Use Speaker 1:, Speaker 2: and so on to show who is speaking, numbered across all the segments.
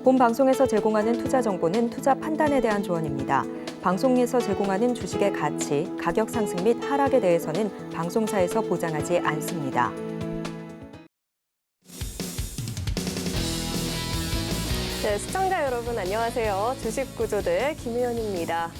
Speaker 1: 본 방송에서 제공하는 투자 정보는 투자 판단에 대한 조언입니다. 방송에서 제공하는 주식의 가치, 가격 상승 및 하락에 대해서는 방송사에서 보장하지 않습니다.
Speaker 2: 네, 시청자 여러분 안녕하세요. 주식구조대 김희연입니다.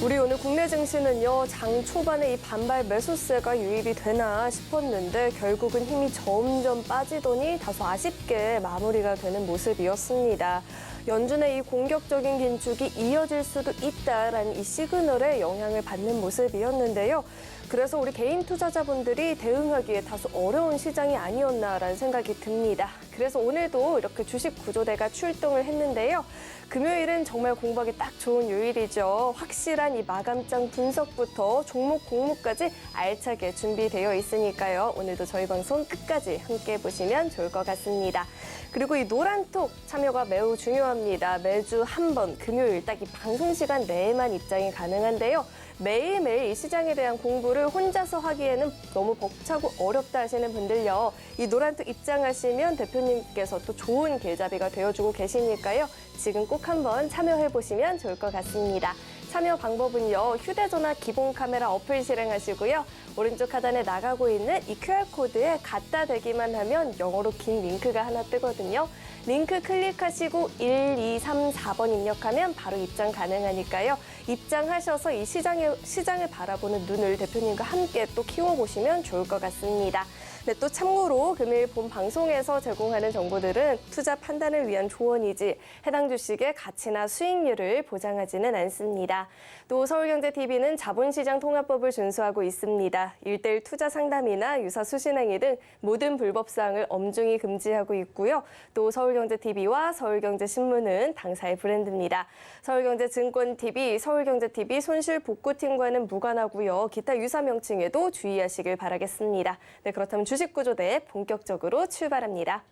Speaker 2: 우리 오늘 국내 증시는요, 장 초반에 이 반발 매수세가 유입이 되나 싶었는데 결국은 힘이 점점 빠지더니 다소 아쉽게 마무리가 되는 모습이었습니다. 연준의 이 공격적인 긴축이 이어질 수도 있다라는 이 시그널에 영향을 받는 모습이었는데요. 그래서 우리 개인 투자자분들이 대응하기에 다소 어려운 시장이 아니었나라는 생각이 듭니다. 그래서 오늘도 이렇게 주식구조대가 출동을 했는데요. 금요일은 정말 공부하기 딱 좋은 요일이죠. 확실한 이 마감장 분석부터 종목 공모까지 알차게 준비되어 있으니까요. 오늘도 저희 방송 끝까지 함께 보시면 좋을 것 같습니다. 그리고 이 노란톡 참여가 매우 중요합니다. 매주 한 번 금요일 딱 이 방송 시간 내에만 입장이 가능한데요. 매일매일 이 시장에 대한 공부를 혼자서 하기에는 너무 벅차고 어렵다 하시는 분들요. 이 노란톡 입장하시면 대표님께서 또 좋은 길잡이가 되어주고 계시니까요. 지금 꼭 한번 참여해보시면 좋을 것 같습니다. 참여 방법은요. 휴대전화 기본 카메라 어플 실행하시고요. 오른쪽 하단에 나가고 있는 이 QR코드에 갖다 대기만 하면 영어로 긴 링크가 하나 뜨거든요. 링크 클릭하시고 1, 2, 3, 4번 입력하면 바로 입장 가능하니까요. 입장하셔서 이 시장을 바라보는 눈을 대표님과 함께 또 키워보시면 좋을 것 같습니다. 네, 또 참고로 금요일 본 방송에서 제공하는 정보들은 투자 판단을 위한 조언이지 해당 주식의 가치나 수익률을 보장하지는 않습니다. 또 서울경제TV는 자본시장 통합법을 준수하고 있습니다. 1:1 투자 상담이나 유사 수신행위 등 모든 불법사항을 엄중히 금지하고 있고요. 또 서울경제TV와 서울경제신문은 당사의 브랜드입니다. 서울경제증권TV, 서울경제TV 손실복구팀과는 무관하고요. 기타 유사 명칭에도 주의하시길 바라겠습니다. 네, 그렇다면 주식구조대 본격적으로 출발합니다.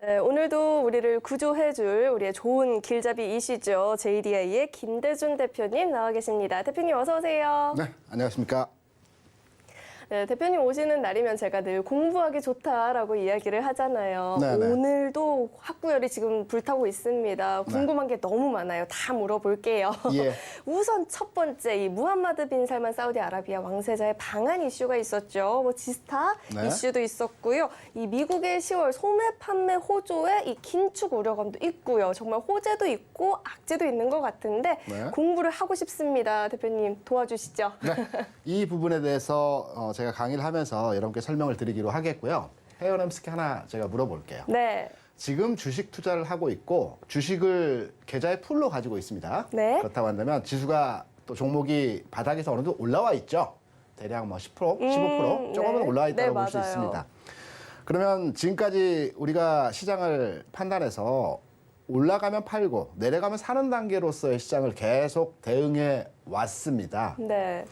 Speaker 2: 네, 오늘도 우리를 구조해줄 우리의 좋은 길잡이이시죠. JDI의 김대준 대표님 나와 계십니다. 대표님 어서 오세요.
Speaker 3: 네, 안녕하십니까.
Speaker 2: 네, 대표님 오시는 날이면 제가 늘 공부하기 좋다라고 이야기를 하잖아요.
Speaker 3: 네네.
Speaker 2: 오늘도 학구열이 지금 불타고 있습니다. 궁금한 게 너무 많아요. 다 물어볼게요.
Speaker 3: 예.
Speaker 2: 우선 첫 번째, 이 무함마드 빈 살만 사우디아라비아 왕세자의 방한 이슈가 있었죠. 뭐 지스타
Speaker 3: 네.
Speaker 2: 이슈도 있었고요. 이 미국의 10월 소매 판매 호조에 이 긴축 우려감도 있고요. 정말 호재도 있고 악재도 있는 것 같은데
Speaker 3: 네.
Speaker 2: 공부를 하고 싶습니다. 대표님 도와주시죠.
Speaker 3: 네, 이 부분에 대해서 제가 강의를 하면서 여러분께 설명을 드리기로 하겠고요. 회원 MSK 하나 제가 물어볼게요.
Speaker 2: 네.
Speaker 3: 지금 주식 투자를 하고 있고 주식을 계좌에 풀로 가지고 있습니다.
Speaker 2: 네.
Speaker 3: 그렇다고 한다면 지수가 또 종목이 바닥에서 어느 정도 올라와 있죠. 대략 뭐 10%, 15% 조금은
Speaker 2: 네.
Speaker 3: 올라와 있다고
Speaker 2: 네,
Speaker 3: 볼 수
Speaker 2: 맞아요.
Speaker 3: 있습니다. 그러면 지금까지 우리가 시장을 판단해서 올라가면 팔고 내려가면 사는 단계로서의 시장을 계속 대응해 왔습니다.
Speaker 2: 네.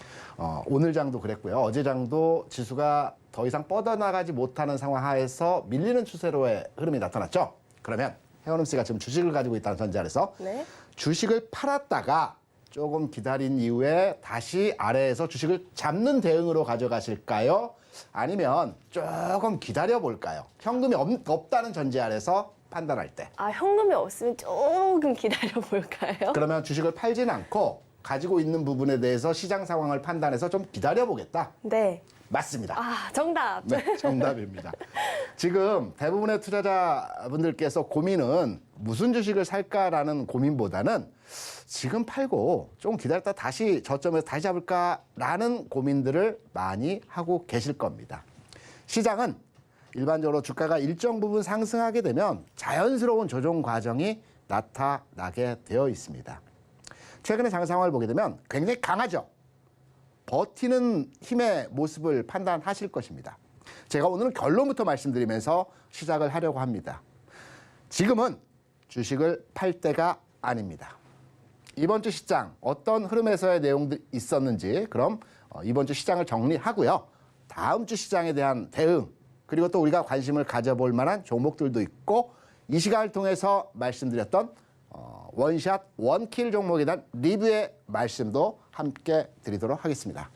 Speaker 3: 오늘 장도 그랬고요. 어제 장도 지수가 더 이상 뻗어나가지 못하는 상황 하에서 밀리는 추세로의 흐름이 나타났죠. 그러면 혜원음 씨가 지금 주식을 가지고 있다는 전제 아래서
Speaker 2: 네.
Speaker 3: 주식을 팔았다가 조금 기다린 이후에 다시 아래에서 주식을 잡는 대응으로 가져가실까요? 아니면 조금 기다려볼까요? 현금이 없다는 전제 아래서 판단할 때.
Speaker 2: 아, 현금이 없으면 조금 기다려볼까요?
Speaker 3: 그러면 주식을 팔진 않고 가지고 있는 부분에 대해서 시장 상황을 판단해서 좀 기다려보겠다.
Speaker 2: 네.
Speaker 3: 맞습니다.
Speaker 2: 아, 정답.
Speaker 3: 네, 정답입니다. 지금 대부분의 투자자분들께서 고민은 무슨 주식을 살까라는 고민보다는 지금 팔고 좀 기다렸다 다시 저점에서 다시 잡을까라는 고민들을 많이 하고 계실 겁니다. 시장은 일반적으로 주가가 일정 부분 상승하게 되면 자연스러운 조정 과정이 나타나게 되어 있습니다. 최근의 장 상황을 보게 되면 굉장히 강하죠. 버티는 힘의 모습을 판단하실 것입니다. 제가 오늘은 결론부터 말씀드리면서 시작을 하려고 합니다. 지금은 주식을 팔 때가 아닙니다. 이번 주 시장 어떤 흐름에서의 내용들이 있었는지 그럼 이번 주 시장을 정리하고요. 다음 주 시장에 대한 대응 그리고 또 우리가 관심을 가져볼 만한 종목들도 있고 이 시간을 통해서 말씀드렸던 원샷 원킬 종목에 대한 리뷰의 말씀도 함께 드리도록 하겠습니다.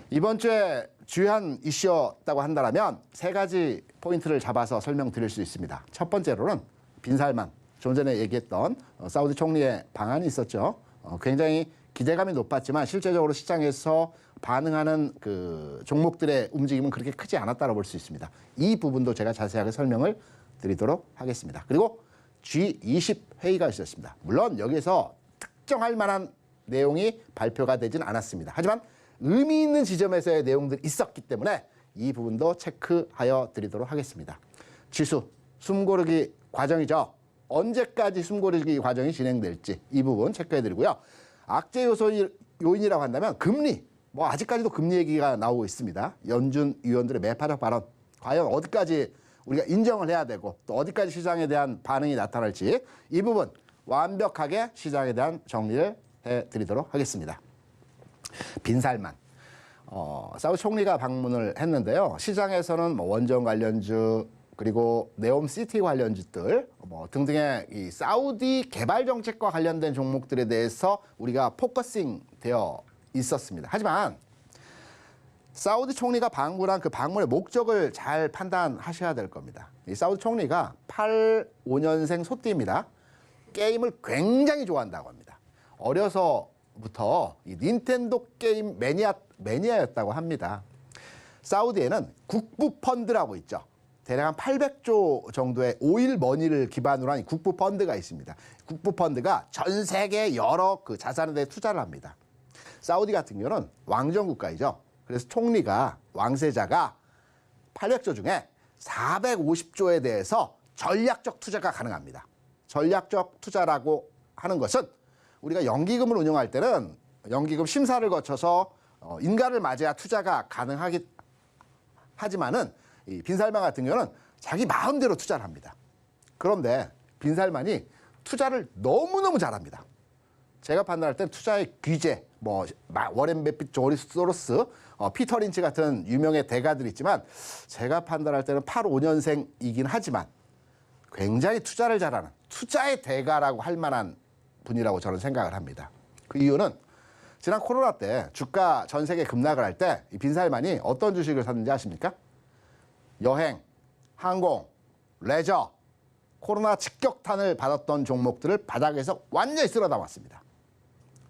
Speaker 3: 이번 주에 주요한 이슈였다고 한다면 세 가지 포인트를 잡아서 설명드릴 수 있습니다. 첫 번째로는 빈살만, 좀 전에 얘기했던 사우디 총리의 방안이 있었죠. 굉장히 기대감이 높았지만 실제적으로 시장에서 반응하는 그 종목들의 움직임은 그렇게 크지 않았다고 볼 수 있습니다. 이 부분도 제가 자세하게 설명을 드리도록 하겠습니다. 그리고 G20 회의가 있었습니다. 물론 여기서 특정할 만한 내용이 발표가 되진 않았습니다. 하지만 의미 있는 지점에서의 내용들이 있었기 때문에 이 부분도 체크하여 드리도록 하겠습니다. 지수, 숨고르기 과정이죠. 언제까지 숨고르기 과정이 진행될지 이 부분 체크해드리고요. 악재 요인이라고 한다면 금리, 아직까지도 금리 얘기가 나오고 있습니다. 연준 위원들의 매파적 발언, 과연 어디까지 우리가 인정을 해야 되고 또 어디까지 시장에 대한 반응이 나타날지 이 부분 완벽하게 시장에 대한 정리를 해드리도록 하겠습니다. 빈살만, 사우디 총리가 방문을 했는데요. 시장에서는 원전 관련주 그리고 네옴시티 관련주들 등등의 이 사우디 개발 정책과 관련된 종목들에 대해서 우리가 포커싱 되어 있었습니다. 하지만 사우디 총리가 방문한 그 방문의 목적을 잘 판단하셔야 될 겁니다. 이 사우디 총리가 85년생 소띠입니다. 게임을 굉장히 좋아한다고 합니다. 어려서부터 이 닌텐도 게임 매니아였다고 합니다. 사우디에는 국부 펀드라고 있죠. 대략 한 800조 정도의 오일 머니를 기반으로 한 국부 펀드가 있습니다. 국부 펀드가 전 세계 여러 그 자산에 대해 투자를 합니다. 사우디 같은 경우는 왕정 국가이죠. 그래서 총리가 왕세자가 800조 중에 450조에 대해서 전략적 투자가 가능합니다. 전략적 투자라고 하는 것은 우리가 연기금을 운영할 때는 연기금 심사를 거쳐서 인가를 맞아야 투자가 가능하기 하지만은 이 빈살만 같은 경우는 자기 마음대로 투자를 합니다. 그런데 빈살만이 투자를 너무너무 잘합니다. 제가 판단할 땐 투자의 귀재, 워렌 버핏, 조지 소로스, 피터 린치 같은 유명의 대가들이 있지만 제가 판단할 때는 85년생이긴 하지만 굉장히 투자를 잘하는 투자의 대가라고 할 만한 분이라고 저는 생각을 합니다. 그 이유는 지난 코로나 때 주가 전 세계 급락을 할 때 이 빈살만이 어떤 주식을 샀는지 아십니까? 여행, 항공, 레저, 코로나 직격탄을 받았던 종목들을 바닥에서 완전히 쓸어 담았습니다.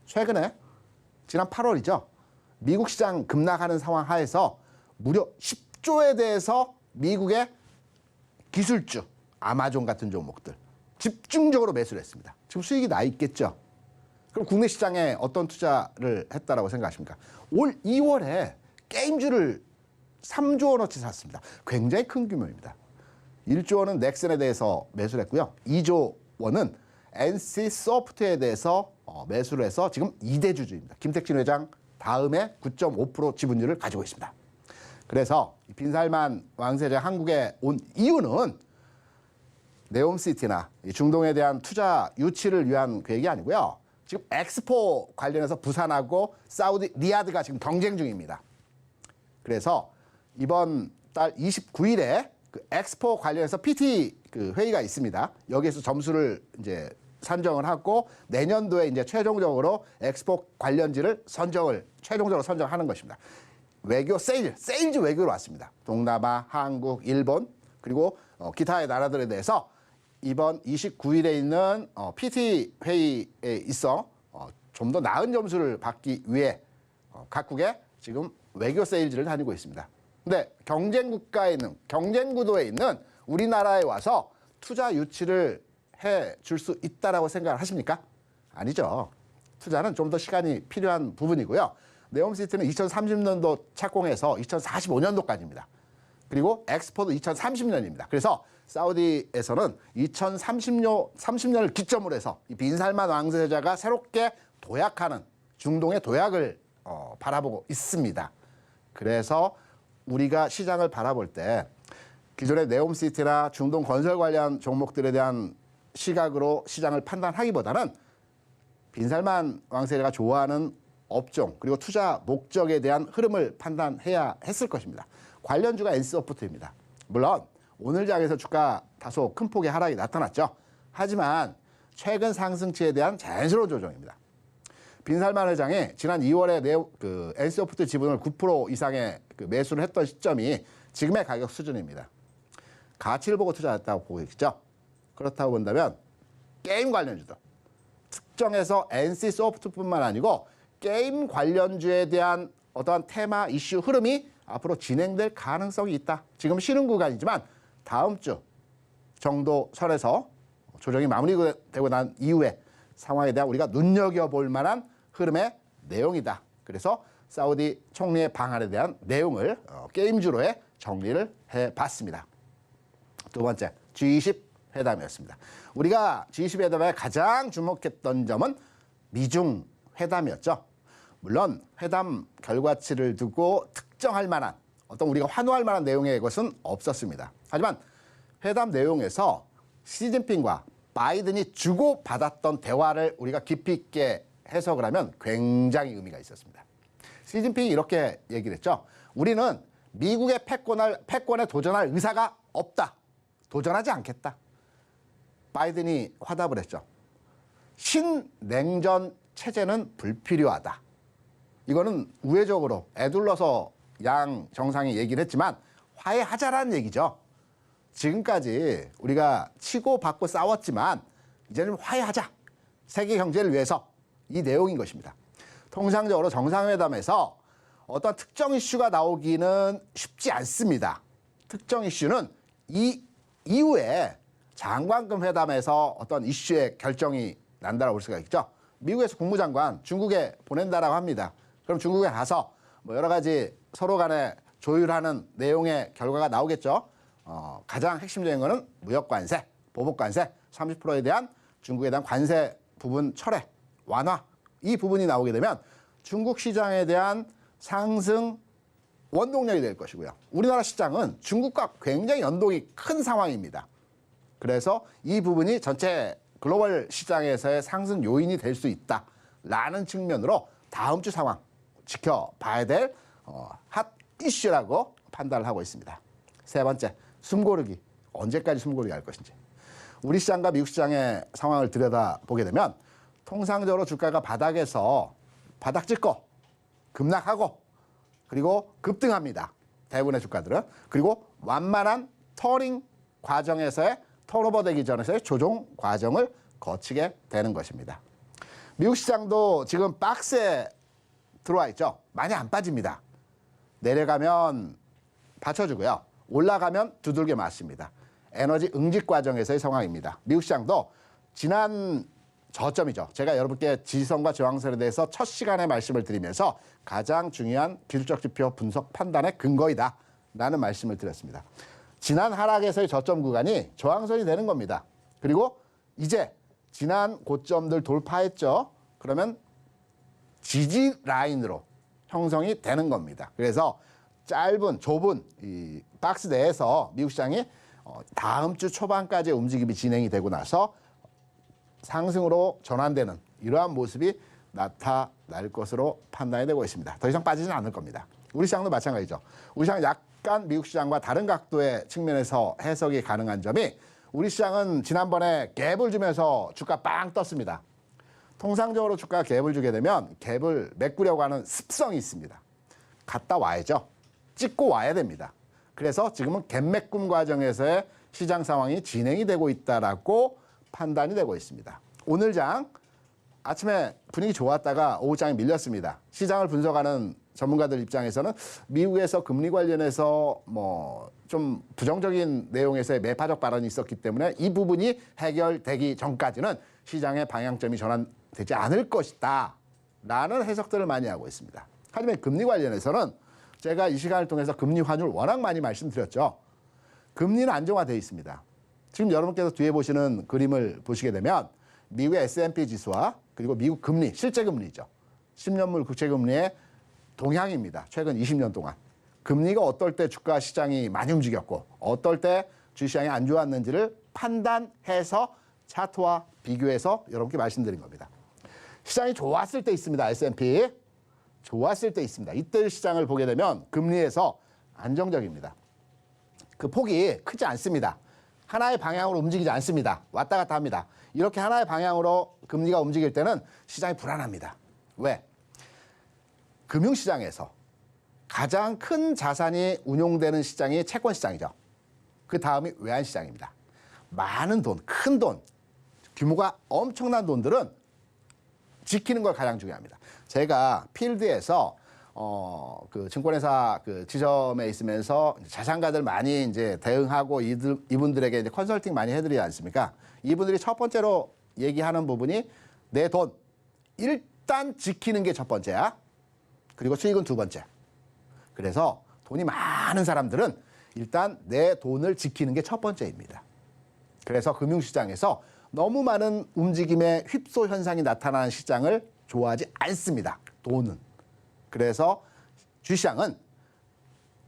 Speaker 3: 최근에 지난 8월이죠. 미국 시장 급락하는 상황 하에서 무려 10조에 대해서 미국의 기술주, 아마존 같은 종목들 집중적으로 매수를 했습니다. 지금 수익이 나 있겠죠. 그럼 국내 시장에 어떤 투자를 했다라고 생각하십니까? 올 2월에 게임주를 3조 원어치 샀습니다. 굉장히 큰 규모입니다. 1조 원은 넥슨에 대해서 매수를 했고요. 2조 원은 NC 소프트에 대해서 매수를 해서 지금 2대 주주입니다. 김택진 회장 다음에 9.5% 지분율을 가지고 있습니다. 그래서 빈살만 왕세자 한국에 온 이유는 네옴시티나 중동에 대한 투자 유치를 위한 계획이 아니고요. 지금 엑스포 관련해서 부산하고 사우디 리야드가 지금 경쟁 중입니다. 그래서 이번 달 29일에 그 엑스포 관련해서 PT 그 회의가 있습니다. 여기에서 점수를 이제 산정을 하고 내년도에 이제 최종적으로 엑스포 관련지를 최종적으로 선정하는 것입니다. 외교 세일즈 외교로 왔습니다. 동남아, 한국, 일본 그리고 기타의 나라들에 대해서 이번 29일에 있는 PT 회의에 있어 좀 더 나은 점수를 받기 위해 각국의 지금 외교 세일즈를 다니고 있습니다. 근데 경쟁 구도에 있는 우리나라에 와서 투자 유치를 해 줄 수 있다라고 생각을 하십니까? 아니죠. 투자는 좀 더 시간이 필요한 부분이고요. 네옴시티는 2030년도 착공해서 2045년도까지입니다. 그리고 엑스포도 2030년입니다. 그래서 사우디에서는 2030년을 기점으로 해서 이 빈살만 왕세자가 새롭게 도약하는 중동의 도약을 바라보고 있습니다. 그래서 우리가 시장을 바라볼 때 기존의 네옴시티나 중동 건설 관련 종목들에 대한 시각으로 시장을 판단하기보다는 빈살만 왕세자가 좋아하는 업종 그리고 투자 목적에 대한 흐름을 판단해야 했을 것입니다. 관련주가 NC소프트입니다. 물론 오늘 장에서 주가 다소 큰 폭의 하락이 나타났죠. 하지만 최근 상승치에 대한 자연스러운 조정입니다. 빈살만 회장이 지난 2월에 NC소프트 지분을 9% 이상의 매수를 했던 시점이 지금의 가격 수준입니다. 가치를 보고 투자했다고 보고 있죠. 그렇다고 본다면 게임 관련주도 특정해서 NC소프트뿐만 아니고 게임 관련주에 대한 어떠한 테마, 이슈, 흐름이 앞으로 진행될 가능성이 있다. 지금 쉬는 구간이지만 다음 주 정도 선에서 조정이 마무리되고 난 이후에 상황에 대한 우리가 눈여겨볼 만한 흐름의 내용이다. 그래서 사우디 총리의 방안에 대한 내용을 게임주로에 정리를 해봤습니다. 두 번째, G20 회담이었습니다. 우리가 G20 회담에 가장 주목했던 점은 미중 회담이었죠. 물론 회담 결과치를 두고 특정할 만한 어떤 우리가 환호할 만한 내용의 것은 없었습니다. 하지만 회담 내용에서 시진핑과 바이든이 주고받았던 대화를 우리가 깊이 있게 해석을 하면 굉장히 의미가 있었습니다. 시진핑이 이렇게 얘기를 했죠. 우리는 미국의 패권에 도전할 의사가 없다. 도전하지 않겠다. 바이든이 화답을 했죠. 신냉전 체제는 불필요하다. 이거는 우회적으로 애둘러서 양 정상이 얘기를 했지만 화해하자라는 얘기죠. 지금까지 우리가 치고받고 싸웠지만 이제는 화해하자. 세계 경제를 위해서 이 내용인 것입니다. 통상적으로 정상회담에서 어떤 특정 이슈가 나오기는 쉽지 않습니다. 특정 이슈는 이 이후에 장관급 회담에서 어떤 이슈의 결정이 난다라고 볼 수가 있죠. 미국에서 국무장관 중국에 보낸다라고 합니다. 그럼 중국에 가서 뭐 여러 가지 서로 간에 조율하는 내용의 결과가 나오겠죠. 가장 핵심적인 거는 무역관세, 보복관세 30%에 대한 중국에 대한 관세 부분 철회, 완화 이 부분이 나오게 되면 중국 시장에 대한 상승 원동력이 될 것이고요. 우리나라 시장은 중국과 굉장히 연동이 큰 상황입니다. 그래서 이 부분이 전체 글로벌 시장에서의 상승 요인이 될 수 있다라는 측면으로 다음 주 상황 지켜봐야 될 핫 이슈라고 판단을 하고 있습니다. 세 번째, 숨고르기. 언제까지 숨고르기 할 것인지. 우리 시장과 미국 시장의 상황을 들여다보게 되면 통상적으로 주가가 바닥에서 바닥 찍고 급락하고 그리고 급등합니다. 대부분의 주가들은. 그리고 완만한 터닝 과정에서의 턴오버 되기 전에서의 조정 과정을 거치게 되는 것입니다. 미국 시장도 지금 박스에 들어와 있죠. 많이 안 빠집니다. 내려가면 받쳐주고요. 올라가면 두들겨 맞습니다. 에너지 응집 과정에서의 상황입니다. 미국 시장도 지난 저점이죠. 제가 여러분께 지지선과 저항선에 대해서 첫 시간에 말씀을 드리면서 가장 중요한 기술적 지표 분석 판단의 근거이다 라는 말씀을 드렸습니다. 지난 하락에서의 저점 구간이 저항선이 되는 겁니다. 그리고 이제 지난 고점들 돌파했죠. 그러면 지지 라인으로 형성이 되는 겁니다. 그래서 좁은 이 박스 내에서 미국 시장이 다음 주 초반까지 움직임이 진행이 되고 나서 상승으로 전환되는 이러한 모습이 나타날 것으로 판단이 되고 있습니다. 더 이상 빠지지는 않을 겁니다. 우리 시장도 마찬가지죠. 우리 시장은 약간 미국 시장과 다른 각도의 측면에서 해석이 가능한 점이 우리 시장은 지난번에 갭을 주면서 주가 빵 떴습니다. 통상적으로 주가가 갭을 주게 되면 갭을 메꾸려고 하는 습성이 있습니다. 갔다 와야죠. 찍고 와야 됩니다. 그래서 지금은 갭 메꿈 과정에서의 시장 상황이 진행이 되고 있다라고 판단이 되고 있습니다. 오늘 장 아침에 분위기 좋았다가 오후 장이 밀렸습니다. 시장을 분석하는 전문가들 입장에서는 미국에서 금리 관련해서 좀 부정적인 내용에서의 매파적 발언이 있었기 때문에 이 부분이 해결되기 전까지는 시장의 방향점이 전환되지 않을 것이다 라는 해석들을 많이 하고 있습니다. 하지만 금리 관련해서는 제가 이 시간을 통해서 금리 환율 워낙 많이 말씀드렸죠. 금리는 안정화되어 있습니다. 지금 여러분께서 뒤에 보시는 그림을 보시게 되면 미국의 S&P 지수와 그리고 미국 금리, 실제 금리죠. 10년물 국채금리의 동향입니다. 최근 20년 동안. 금리가 어떨 때 주가 시장이 많이 움직였고 어떨 때 주시장이 안 좋았는지를 판단해서 차트와 비교해서 여러분께 말씀드린 겁니다. 시장이 좋았을 때 있습니다. S&P. 좋았을 때 있습니다. 이때 시장을 보게 되면 금리에서 안정적입니다. 그 폭이 크지 않습니다. 하나의 방향으로 움직이지 않습니다. 왔다 갔다 합니다. 이렇게 하나의 방향으로 금리가 움직일 때는 시장이 불안합니다. 왜? 금융시장에서 가장 큰 자산이 운용되는 시장이 채권시장이죠. 그 다음이 외환시장입니다. 많은 돈, 큰 돈, 규모가 엄청난 돈들은 지키는 걸 가장 중요합니다. 제가 필드에서 그 증권회사 그 지점에 있으면서 자산가들 많이 이제 대응하고 이분들에게 이제 컨설팅 많이 해드리지 않습니까? 이분들이 첫 번째로 얘기하는 부분이 내 돈 일단 지키는 게 첫 번째야. 그리고 수익은 두 번째. 그래서 돈이 많은 사람들은 일단 내 돈을 지키는 게 첫 번째입니다. 그래서 금융시장에서 너무 많은 움직임의 휩소 현상이 나타나는 시장을 좋아하지 않습니다. 돈은. 그래서 주시장은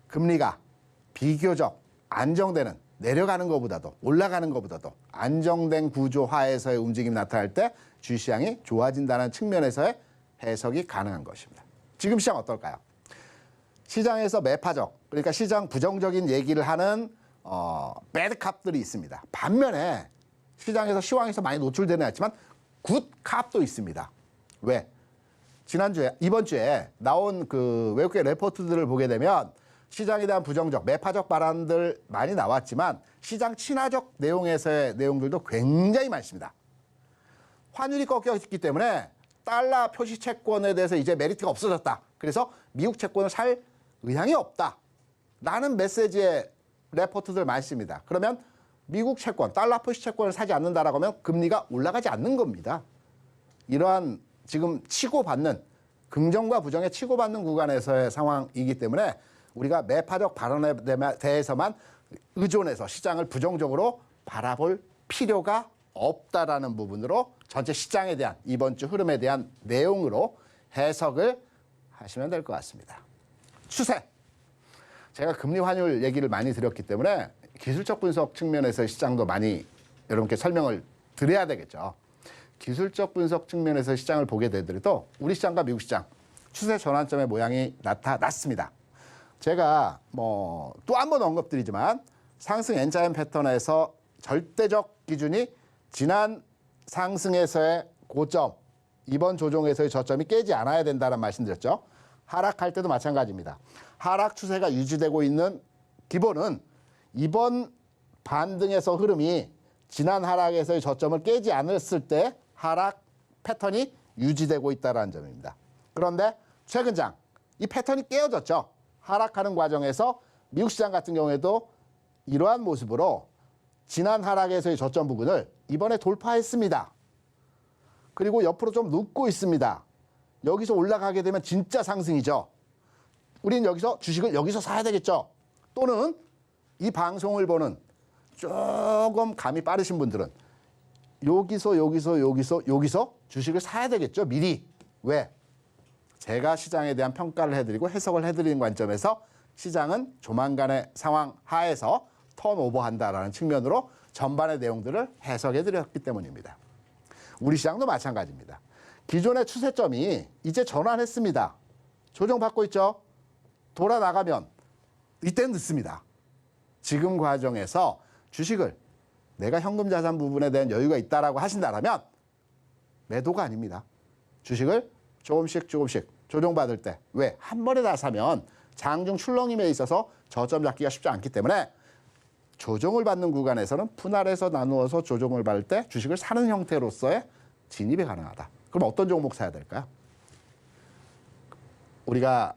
Speaker 3: 금리가 비교적 안정되는 내려가는 것보다도 올라가는 것보다도 안정된 구조 하에서의 움직임이 나타날 때 주시장이 좋아진다는 측면에서의 해석이 가능한 것입니다. 지금 시장 어떨까요? 시장에서 매파적, 그러니까 시장 부정적인 얘기를 하는 배드캅들이 있습니다. 반면에 시장에서 시황에서 많이 노출되는 했지만 굿캅도 있습니다. 왜? 지난주에, 이번 주에 나온 그 외국계 레포트들을 보게 되면 시장에 대한 부정적, 매파적 발언들 많이 나왔지만 시장 친화적 내용에서의 내용들도 굉장히 많습니다. 환율이 꺾였기 때문에 달러 표시 채권에 대해서 이제 메리트가 없어졌다. 그래서 미국 채권을 살 의향이 없다. 라는 메시지의 레포트들 많습니다. 그러면 미국 채권, 달러 표시 채권을 사지 않는다라고 하면 금리가 올라가지 않는 겁니다. 이러한 지금 치고받는, 긍정과 부정에 치고받는 구간에서의 상황이기 때문에 우리가 매파적 발언에 대해서만 의존해서 시장을 부정적으로 바라볼 필요가 없다라는 부분으로 전체 시장에 대한 이번 주 흐름에 대한 내용으로 해석을 하시면 될 것 같습니다. 추세. 제가 금리 환율 얘기를 많이 드렸기 때문에 기술적 분석 측면에서 시장도 많이 여러분께 설명을 드려야 되겠죠. 기술적 분석 측면에서 시장을 보게 되더라도 우리 시장과 미국 시장 추세 전환점의 모양이 나타났습니다. 제가 뭐 또 한 번 언급드리지만 상승 N자연 패턴에서 절대적 기준이 지난 상승에서의 고점, 이번 조정에서의 저점이 깨지 않아야 된다는 말씀드렸죠. 하락할 때도 마찬가지입니다. 하락 추세가 유지되고 있는 기본은 이번 반등에서 흐름이 지난 하락에서의 저점을 깨지 않았을 때 하락 패턴이 유지되고 있다는 점입니다. 그런데 최근 장, 이 패턴이 깨어졌죠. 하락하는 과정에서 미국 시장 같은 경우에도 이러한 모습으로 지난 하락에서의 저점 부근을 이번에 돌파했습니다. 그리고 옆으로 좀 눕고 있습니다. 여기서 올라가게 되면 진짜 상승이죠. 우리는 여기서 주식을 여기서 사야 되겠죠. 또는 이 방송을 보는 조금 감이 빠르신 분들은 여기서 주식을 사야 되겠죠. 미리. 왜? 제가 시장에 대한 평가를 해드리고 해석을 해드리는 관점에서 시장은 조만간의 상황 하에서 턴오버한다라는 측면으로 전반의 내용들을 해석해드렸기 때문입니다. 우리 시장도 마찬가지입니다. 기존의 추세점이 이제 전환했습니다. 조정받고 있죠. 돌아 나가면 이때는 늦습니다. 지금 과정에서 주식을 내가 현금 자산 부분에 대한 여유가 있다라고 하신다면 매도가 아닙니다. 주식을 조금씩 조정받을 때, 왜? 한 번에 다 사면 장중 출렁임에 있어서 저점 잡기가 쉽지 않기 때문에 조정을 받는 구간에서는 분할해서 나누어서 조정을 받을 때 주식을 사는 형태로서의 진입이 가능하다. 그럼 어떤 종목 사야 될까요? 우리가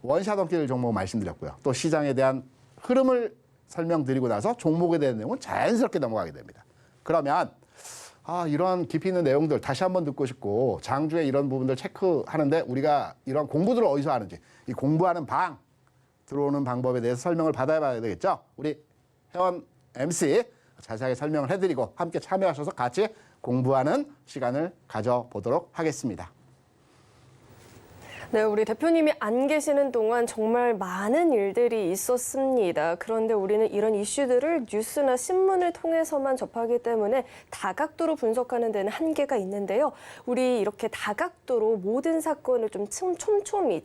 Speaker 3: 원샷 언킬 종목 말씀드렸고요. 또 시장에 대한 흐름을 설명드리고 나서 종목에 대한 내용은 자연스럽게 넘어가게 됩니다. 그러면 이런 깊이 있는 내용들 다시 한번 듣고 싶고 장주에 이런 부분들 체크하는데 우리가 이런 공부들을 어디서 하는지 이 공부하는 방 들어오는 방법에 대해서 설명을 받아봐야 되겠죠. 우리 회원 MC 자세하게 설명을 해드리고 함께 참여하셔서 같이 공부하는 시간을 가져보도록 하겠습니다.
Speaker 2: 네, 우리 대표님이 안 계시는 동안 정말 많은 일들이 있었습니다. 그런데 우리는 이런 이슈들을 뉴스나 신문을 통해서만 접하기 때문에 다각도로 분석하는 데는 한계가 있는데요. 우리 이렇게 다각도로 모든 사건을 좀 촘촘히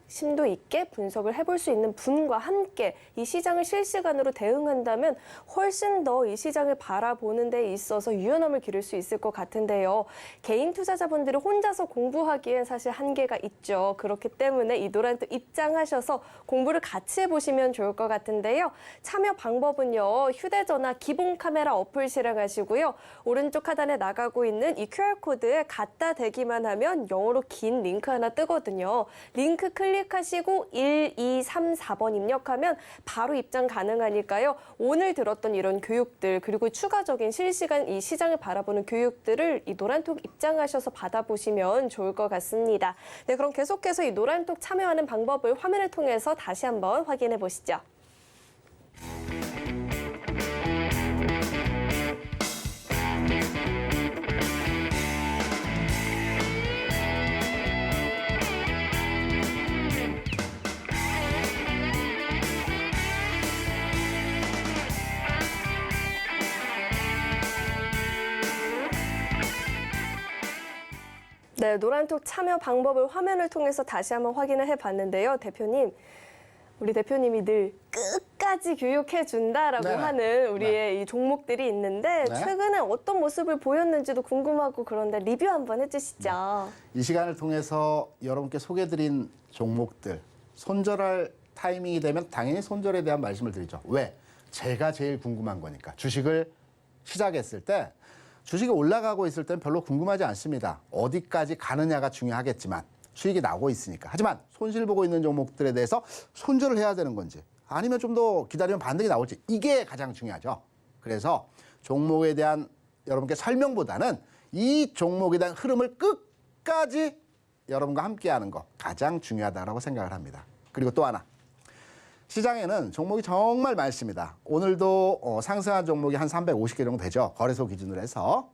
Speaker 2: 심도 있게 분석을 해볼 수 있는 분과 함께 이 시장을 실시간으로 대응한다면 훨씬 더 이 시장을 바라보는 데 있어서 유연함을 기를 수 있을 것 같은데요. 개인 투자자분들이 혼자서 공부하기엔 사실 한계가 있죠. 그렇기 때문에 이 노란톡 입장하셔서 공부를 같이 해보시면 좋을 것 같은데요. 참여 방법은요. 휴대전화 기본 카메라 어플 실행하시고요. 오른쪽 하단에 나가고 있는 이 QR코드에 갖다 대기만 하면 영어로 긴 링크 하나 뜨거든요. 링크 클릭하시고 1234번 입력하면 바로 입장 가능하니까요. 오늘 들었던 이런 교육들 그리고 추가적인 실시간 이 시장을 바라보는 교육들을 이 노란톡 입장하셔서 받아보시면 좋을 것 같습니다. 네, 그럼 계속해서 이 노란톡 참여하는 방법을 화면을 통해서 다시 한번 확인해 보시죠. 네, 노란톡 참여 방법을 화면을 통해서 다시 한번 확인을 해봤는데요. 대표님, 우리 대표님이 늘 끝까지 교육해준다라고
Speaker 3: 네네.
Speaker 2: 하는 우리의 이 종목들이 있는데
Speaker 3: 네.
Speaker 2: 최근에 어떤 모습을 보였는지도 궁금하고 그런데 리뷰 한번 해주시죠.
Speaker 3: 이 시간을 통해서 여러분께 소개해드린 종목들 손절할 타이밍이 되면 당연히 손절에 대한 말씀을 드리죠. 왜? 제가 제일 궁금한 거니까. 주식을 시작했을 때 주식이 올라가고 있을 때는 별로 궁금하지 않습니다. 어디까지 가느냐가 중요하겠지만 수익이 나고 있으니까. 하지만 손실 보고 있는 종목들에 대해서 손절을 해야 되는 건지 아니면 좀 더 기다리면 반등이 나올지 이게 가장 중요하죠. 그래서 종목에 대한 여러분께 설명보다는 이 종목에 대한 흐름을 끝까지 여러분과 함께하는 거 가장 중요하다고 생각을 합니다. 그리고 또 하나. 시장에는 종목이 정말 많습니다. 오늘도 상승한 종목이 한 350개 정도 되죠. 거래소 기준으로 해서.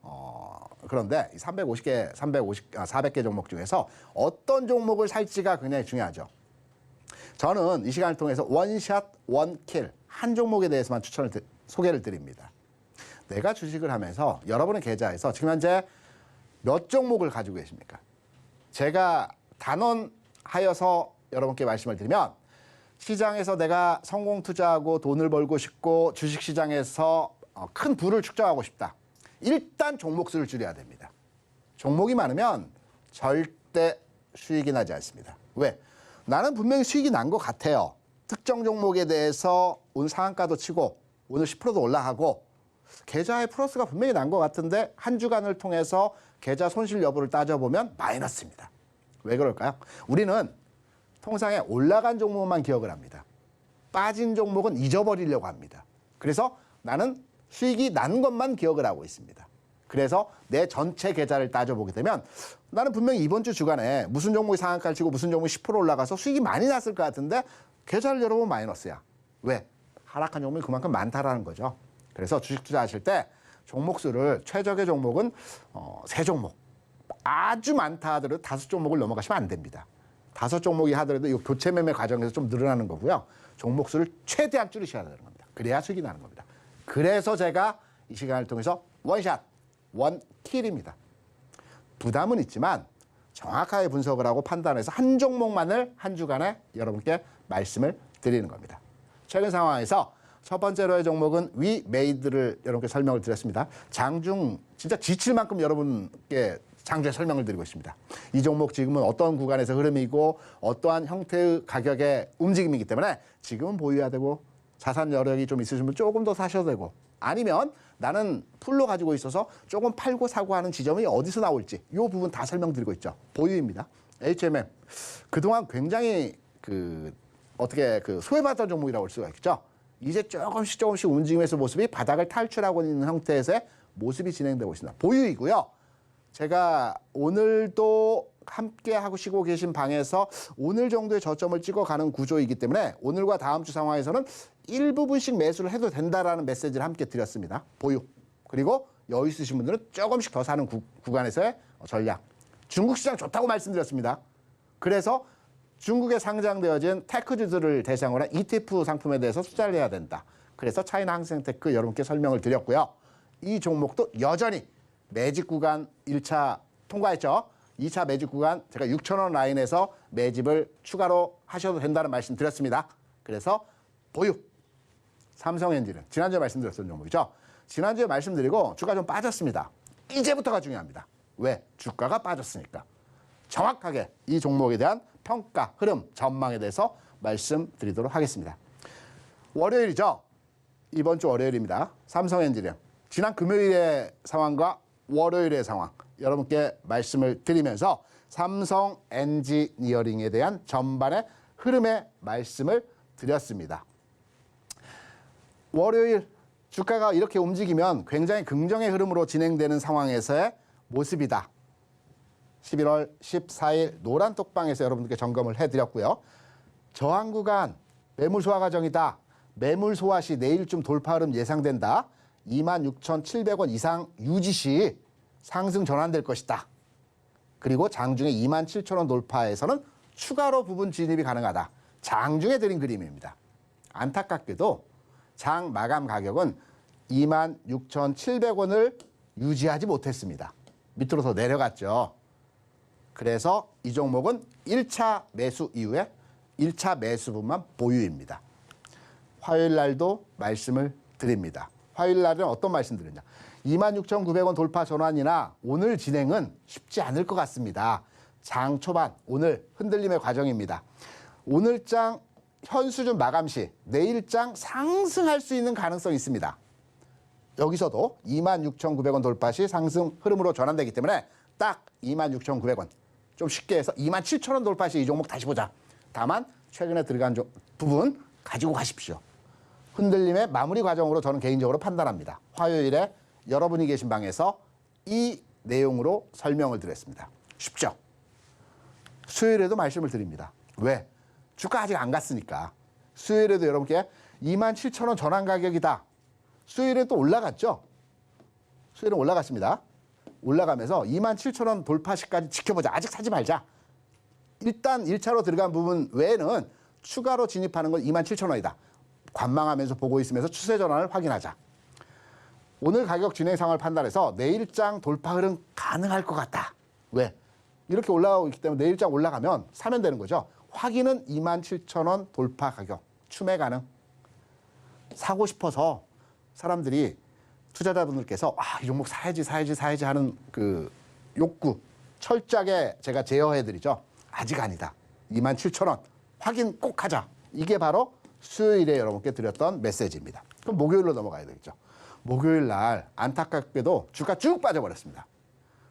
Speaker 3: 그런데 이 400개 종목 중에서 어떤 종목을 살지가 굉장히 중요하죠. 저는 이 시간을 통해서 원샷, 원킬 한 종목에 대해서만 소개를 드립니다. 내가 주식을 하면서 여러분의 계좌에서 지금 현재 몇 종목을 가지고 계십니까? 제가 단언하여서 여러분께 말씀을 드리면 시장에서 내가 성공 투자하고 돈을 벌고 싶고 주식시장에서 큰 부를 축적하고 싶다. 일단 종목 수를 줄여야 됩니다. 종목이 많으면 절대 수익이 나지 않습니다. 왜? 나는 분명히 수익이 난 것 같아요. 특정 종목에 대해서 오늘 상한가도 치고 오늘 10%도 올라가고 계좌의 플러스가 분명히 난 것 같은데 한 주간을 통해서 계좌 손실 여부를 따져보면 마이너스입니다. 왜 그럴까요? 우리는 통상에 올라간 종목만 기억을 합니다. 빠진 종목은 잊어버리려고 합니다. 그래서 나는 수익이 난 것만 기억을 하고 있습니다. 그래서 내 전체 계좌를 따져보게 되면 나는 분명히 이번 주 주간에 무슨 종목이 상한가를 치고 무슨 종목이 10% 올라가서 수익이 많이 났을 것 같은데 계좌를 열어보면 마이너스야. 왜? 하락한 종목이 그만큼 많다라는 거죠. 그래서 주식 투자하실 때 종목 수를 최적의 종목은 3종목. 아주 많다 하더라도 5종목을 넘어가시면 안 됩니다. 5종목이 하더라도 이 교체 매매 과정에서 좀 늘어나는 거고요. 종목 수를 최대한 줄이셔야 되는 겁니다. 그래야 수익이 나는 겁니다. 그래서 제가 이 시간을 통해서 원샷, 원킬입니다. 부담은 있지만 정확하게 분석을 하고 판단해서 한 종목만을 한 주간에 여러분께 말씀을 드리는 겁니다. 최근 상황에서 첫 번째로의 종목은 위메이드를 여러분께 설명을 드렸습니다. 장중 진짜 지칠 만큼 여러분께 장중에 설명을 드리고 있습니다. 이 종목 지금은 어떤 구간에서 흐름이고 어떠한 형태의 가격의 움직임이기 때문에 지금은 보유해야 되고 자산 여력이 좀 있으신 분 조금 더 사셔도 되고 아니면 나는 풀로 가지고 있어서 조금 팔고 사고 하는 지점이 어디서 나올지 이 부분 다 설명드리고 있죠. 보유입니다. HMM 그동안 굉장히 소외받았던 종목이라고 할 수가 있죠. 이제 조금씩 움직이면서 모습이 바닥을 탈출하고 있는 형태에서의 모습이 진행되고 있습니다. 보유이고요. 제가 오늘도 함께 하시고 계신 방에서 오늘 정도의 저점을 찍어가는 구조이기 때문에 오늘과 다음 주 상황에서는 일부분씩 매수를 해도 된다라는 메시지를 함께 드렸습니다. 보유. 그리고 여유 있으신 분들은 조금씩 더 사는 구간에서의 전략. 중국 시장 좋다고 말씀드렸습니다. 그래서 중국에 상장되어진 테크주들을 대상으로 한 ETF 상품에 대해서 투자를 해야 된다. 그래서 차이나 항생테크 여러분께 설명을 드렸고요. 이 종목도 여전히 매집 구간 1차 통과했죠. 2차 매집 구간 제가 6,000원 라인에서 매집을 추가로 하셔도 된다는 말씀 드렸습니다. 그래서 보유. 삼성엔진은 지난주에 말씀드렸던 종목이죠. 지난주에 말씀드리고 주가 좀 빠졌습니다. 이제부터가 중요합니다. 왜? 주가가 빠졌으니까. 정확하게 이 종목에 대한 평가, 흐름, 전망에 대해서 말씀드리도록 하겠습니다. 월요일이죠. 이번 주 월요일입니다. 삼성엔지니어. 지난 금요일의 상황과 월요일의 상황 여러분께 말씀을 드리면서 삼성 엔지니어링에 대한 전반의 흐름의 말씀을 드렸습니다. 월요일 주가가 이렇게 움직이면 굉장히 긍정의 흐름으로 진행되는 상황에서의 모습이다. 11월 14일 노란 톡방에서 여러분들께 점검을 해드렸고요. 저항 구간 매물 소화 과정이다. 매물 소화 시 내일쯤 돌파 흐름 예상된다. 26,700원 이상 유지 시 상승 전환될 것이다. 그리고 장중에 27,000원 돌파에서는 추가로 부분 진입이 가능하다. 장중에 드린 그림입니다. 안타깝게도 장 마감 가격은 26,700원을 유지하지 못했습니다. 밑으로 더 내려갔죠. 그래서 이 종목은 1차 매수 이후에 1차 매수분만 보유입니다. 화요일 날도 말씀을 드립니다. 화요일 날은 어떤 말씀 드렸냐. 26,900원 돌파 전환이나 오늘 진행은 쉽지 않을 것 같습니다. 장 초반 오늘 흔들림의 과정입니다. 오늘 장 현 수준 마감 시 내일 장 상승할 수 있는 가능성이 있습니다. 여기서도 26,900원 돌파 시 상승 흐름으로 전환되기 때문에 딱 26,900원. 좀 쉽게 해서 27,000원 돌파 시 이 종목 다시 보자. 다만 최근에 들어간 부분 가지고 가십시오. 흔들림의 마무리 과정으로 저는 개인적으로 판단합니다. 화요일에 여러분이 계신 방에서 이 내용으로 설명을 드렸습니다. 쉽죠? 수요일에도 말씀을 드립니다. 왜? 주가 아직 안 갔으니까. 수요일에도 여러분께 27,000원 전환 가격이다. 수요일에 또 올라갔죠? 수요일은 올라갔습니다. 올라가면서 27,000원 돌파시까지 지켜보자. 아직 사지 말자. 일단 1차로 들어간 부분 외에는 추가로 진입하는 건 27,000원이다. 관망하면서 보고 있으면서 추세 전환을 확인하자. 오늘 가격 진행 상황을 판단해서 내일장 돌파 흐름 가능할 것 같다. 왜? 이렇게 올라가고 있기 때문에 내일장 올라가면 사면 되는 거죠. 확인은 27,000원 돌파 가격. 추매 가능. 사고 싶어서 사람들이 투자자분들께서 이 종목 사야지 하는 그 욕구 철저하게 제가 제어해드리죠. 아직 아니다. 27,000원 확인 꼭 하자. 이게 바로 수요일에 여러분께 드렸던 메시지입니다. 그럼 목요일로 넘어가야 되겠죠. 목요일 날 안타깝게도 주가 쭉 빠져버렸습니다.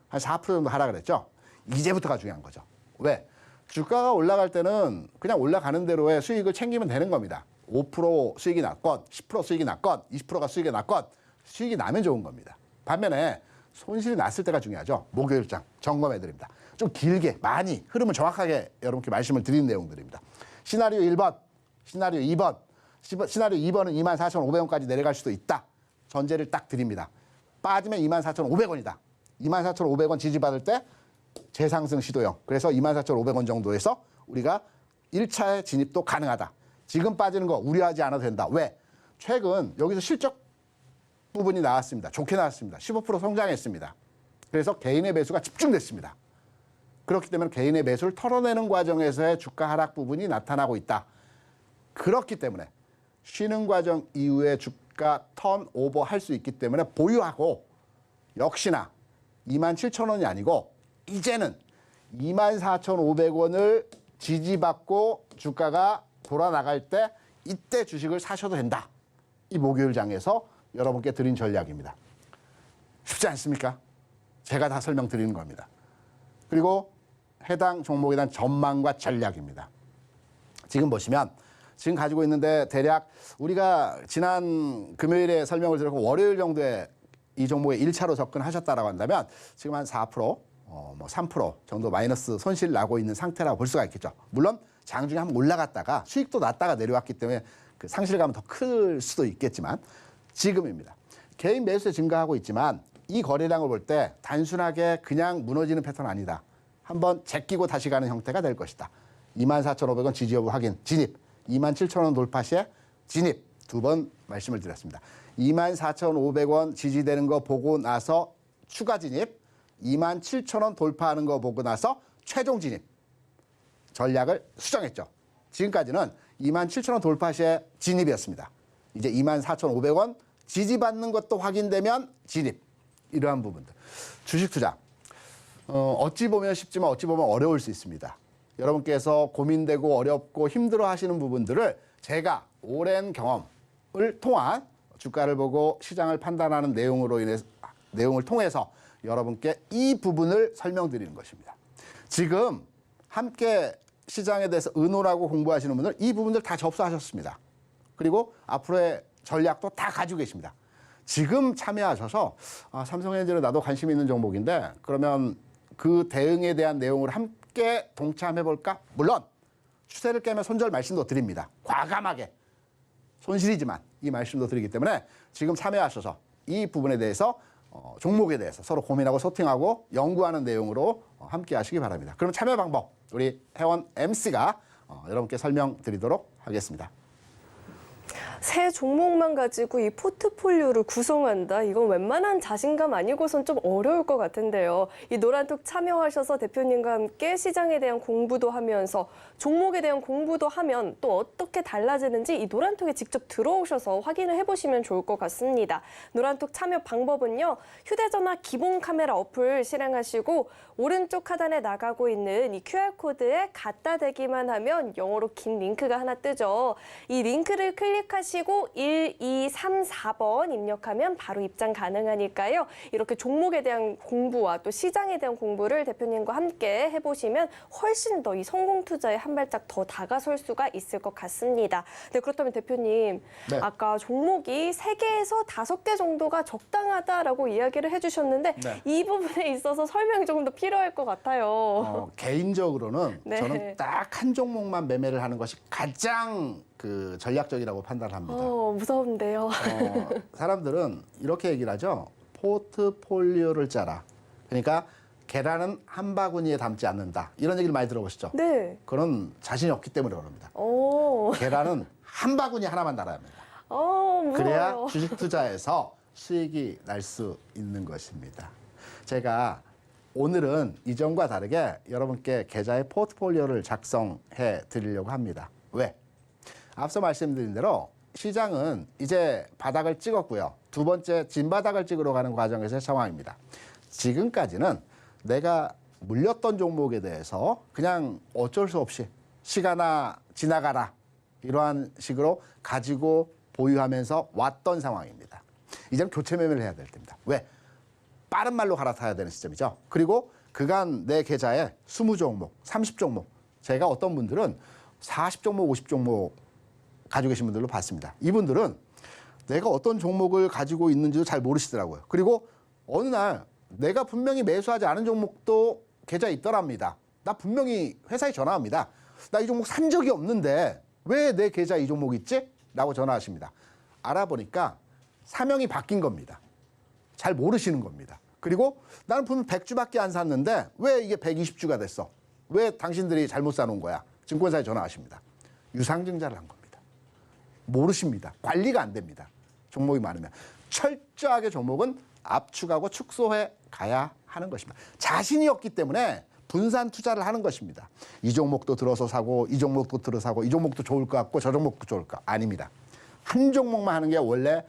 Speaker 3: 한 4% 정도 하락을 했죠. 이제부터가 중요한 거죠. 왜? 주가가 올라갈 때는 그냥 올라가는 대로의 수익을 챙기면 되는 겁니다. 5% 수익이 났건 10% 수익이 났건 20%가 수익이 났건 수익이 나면 좋은 겁니다. 반면에 손실이 났을 때가 중요하죠. 목요일장 점검해드립니다. 좀 길게 많이 흐름을 정확하게 여러분께 말씀을 드리는 내용들입니다. 시나리오 1번, 시나리오 2번. 시나리오 2번은 24,500원까지 내려갈 수도 있다. 전제를 딱 드립니다. 빠지면 24,500원이다. 24,500원 지지받을 때 재상승 시도형. 그래서 24,500원 정도에서 우리가 1차의 진입도 가능하다. 지금 빠지는 거 우려하지 않아도 된다. 왜? 최근 여기서 실적 부분이 나왔습니다. 좋게 나왔습니다. 15% 성장했습니다. 그래서 개인의 매수가 집중됐습니다. 그렇기 때문에 개인의 매수를 털어내는 과정에서의 주가 하락 부분이 나타나고 있다. 그렇기 때문에 쉬는 과정 이후에 주가 턴오버 할 수 있기 때문에 보유하고 역시나 27,000원이 아니고 이제는 24,500원을 지지받고 주가가 돌아나갈 때 이때 주식을 사셔도 된다. 이 목요일 장에서 여러분께 드린 전략입니다. 쉽지 않습니까? 제가 다 설명드리는 겁니다. 그리고 해당 종목에 대한 전망과 전략입니다. 지금 보시면 지금 가지고 있는데 대략 우리가 지난 금요일에 설명을 드렸고 월요일 정도에 이 종목에 1차로 접근하셨다라고 한다면 지금 한 4%, 3% 정도 마이너스 손실 나고 있는 상태라고 볼 수가 있겠죠. 물론 장중에 한번 올라갔다가 수익도 났다가 내려왔기 때문에 그 상실감은 더 클 수도 있겠지만 지금입니다. 개인 매수세 증가하고 있지만 이 거래량을 볼 때 단순하게 그냥 무너지는 패턴 아니다. 한번 제끼고 다시 가는 형태가 될 것이다. 24,500원 지지 여부 확인, 진입. 27,000원 돌파 시에 진입. 두 번 말씀을 드렸습니다. 24,500원 지지되는 거 보고 나서 추가 진입. 27,000원 돌파하는 거 보고 나서 최종 진입. 전략을 수정했죠. 지금까지는 27,000원 돌파 시에 진입이었습니다. 이제 24,500원 지지받는 것도 확인되면 진입. 이러한 부분들. 주식 투자. 어찌 보면 쉽지만 어찌 보면 어려울 수 있습니다. 여러분께서 고민되고 어렵고 힘들어 하시는 부분들을 제가 오랜 경험을 통한 주가를 보고 시장을 판단하는 내용을 통해서 여러분께 이 부분을 설명드리는 것입니다. 지금 함께 시장에 대해서 의논하고 공부하시는 분들 이 부분들 다 접수하셨습니다. 그리고 앞으로의 전략도 다 가지고 계십니다. 지금 참여하셔서 삼성에너지는 나도 관심 있는 종목인데 그러면 그 대응에 대한 내용을 함께 동참해볼까? 물론 추세를 깨면 손절 말씀도 드립니다. 과감하게. 손실이지만 이 말씀도 드리기 때문에 지금 참여하셔서 이 부분에 대해서 종목에 대해서 서로 고민하고 소팅하고 연구하는 내용으로 함께 하시기 바랍니다. 그럼 참여 방법 우리 회원 MC가 여러분께 설명드리도록 하겠습니다.
Speaker 2: 새 종목만 가지고 이 포트폴리오를 구성한다. 이건 웬만한 자신감 아니고선 좀 어려울 것 같은데요. 이 노란톡 참여하셔서 대표님과 함께 시장에 대한 공부도 하면서 종목에 대한 공부도 하면 또 어떻게 달라지는지 이 노란톡에 직접 들어오셔서 확인을 해보시면 좋을 것 같습니다. 노란톡 참여 방법은요. 휴대전화 기본 카메라 어플 실행하시고 오른쪽 하단에 나가고 있는 이 QR코드에 갖다 대기만 하면 영어로 긴 링크가 하나 뜨죠. 이 링크를 클릭하시고 1, 2, 3, 4번 입력하면 바로 입장 가능하니까요. 이렇게 종목에 대한 공부와 또 시장에 대한 공부를 대표님과 함께 해보시면 훨씬 더 이 성공 투자에 한 발짝 더 다가설 수가 있을 것 같습니다. 네, 그렇다면 대표님,
Speaker 3: 네.
Speaker 2: 아까 종목이 3개에서 5개 정도가 적당하다라고 이야기를 해주셨는데
Speaker 3: 네.
Speaker 2: 이 부분에 있어서 설명이 조금 더 필요할 것 같아요.
Speaker 3: 개인적으로는
Speaker 2: 네.
Speaker 3: 저는 딱 한 종목만 매매를 하는 것이 가장 전략적이라고 판단합니다.
Speaker 2: 무서운데요.
Speaker 3: 사람들은 이렇게 얘기를 하죠. 포트폴리오를 짜라. 그러니까 계란은 한 바구니에 담지 않는다. 이런 얘기를 많이 들어보시죠?
Speaker 2: 네.
Speaker 3: 그런 자신이 없기 때문에 그럽니다.
Speaker 2: 오.
Speaker 3: 계란은 한 바구니 하나만 달아야 합니다.
Speaker 2: 무서워요.
Speaker 3: 그래야 주식 투자에서 수익이 날 수 있는 것입니다. 제가 오늘은 이전과 다르게 여러분께 계좌의 포트폴리오를 작성해 드리려고 합니다. 왜? 앞서 말씀드린 대로 시장은 이제 바닥을 찍었고요. 두 번째 진바닥을 찍으러 가는 과정에서의 상황입니다. 지금까지는 내가 물렸던 종목에 대해서 그냥 어쩔 수 없이 시간아 지나가라 이러한 식으로 가지고 보유하면서 왔던 상황입니다. 이제는 교체 매매를 해야 될 때입니다. 왜? 빠른 말로 갈아타야 되는 시점이죠. 그리고 그간 내 계좌에 20종목, 30종목, 제가 어떤 분들은 40종목, 50종목 가지고 계신 분들로 봤습니다. 이분들은 내가 어떤 종목을 가지고 있는지도 잘 모르시더라고요. 그리고 어느 날 내가 분명히 매수하지 않은 종목도 계좌에 있더랍니다. 나 분명히 회사에 전화합니다. 나 이 종목 산 적이 없는데 왜 내 계좌에 이 종목이 있지? 라고 전화하십니다. 알아보니까 사명이 바뀐 겁니다. 잘 모르시는 겁니다. 그리고 나는 분명 100주밖에 안 샀는데 왜 이게 120주가 됐어? 왜 당신들이 잘못 사놓은 거야? 증권사에 전화하십니다. 유상증자를 한 겁니다. 모르십니다. 관리가 안 됩니다. 종목이 많으면. 철저하게 종목은 압축하고 축소해 가야 하는 것입니다. 자신이 없기 때문에 분산 투자를 하는 것입니다. 이 종목도 들어서 사고 이 종목도 들어서 사고 이 종목도 좋을 것 같고 저 종목도 좋을 것 아닙니다. 한 종목만 하는 게 원래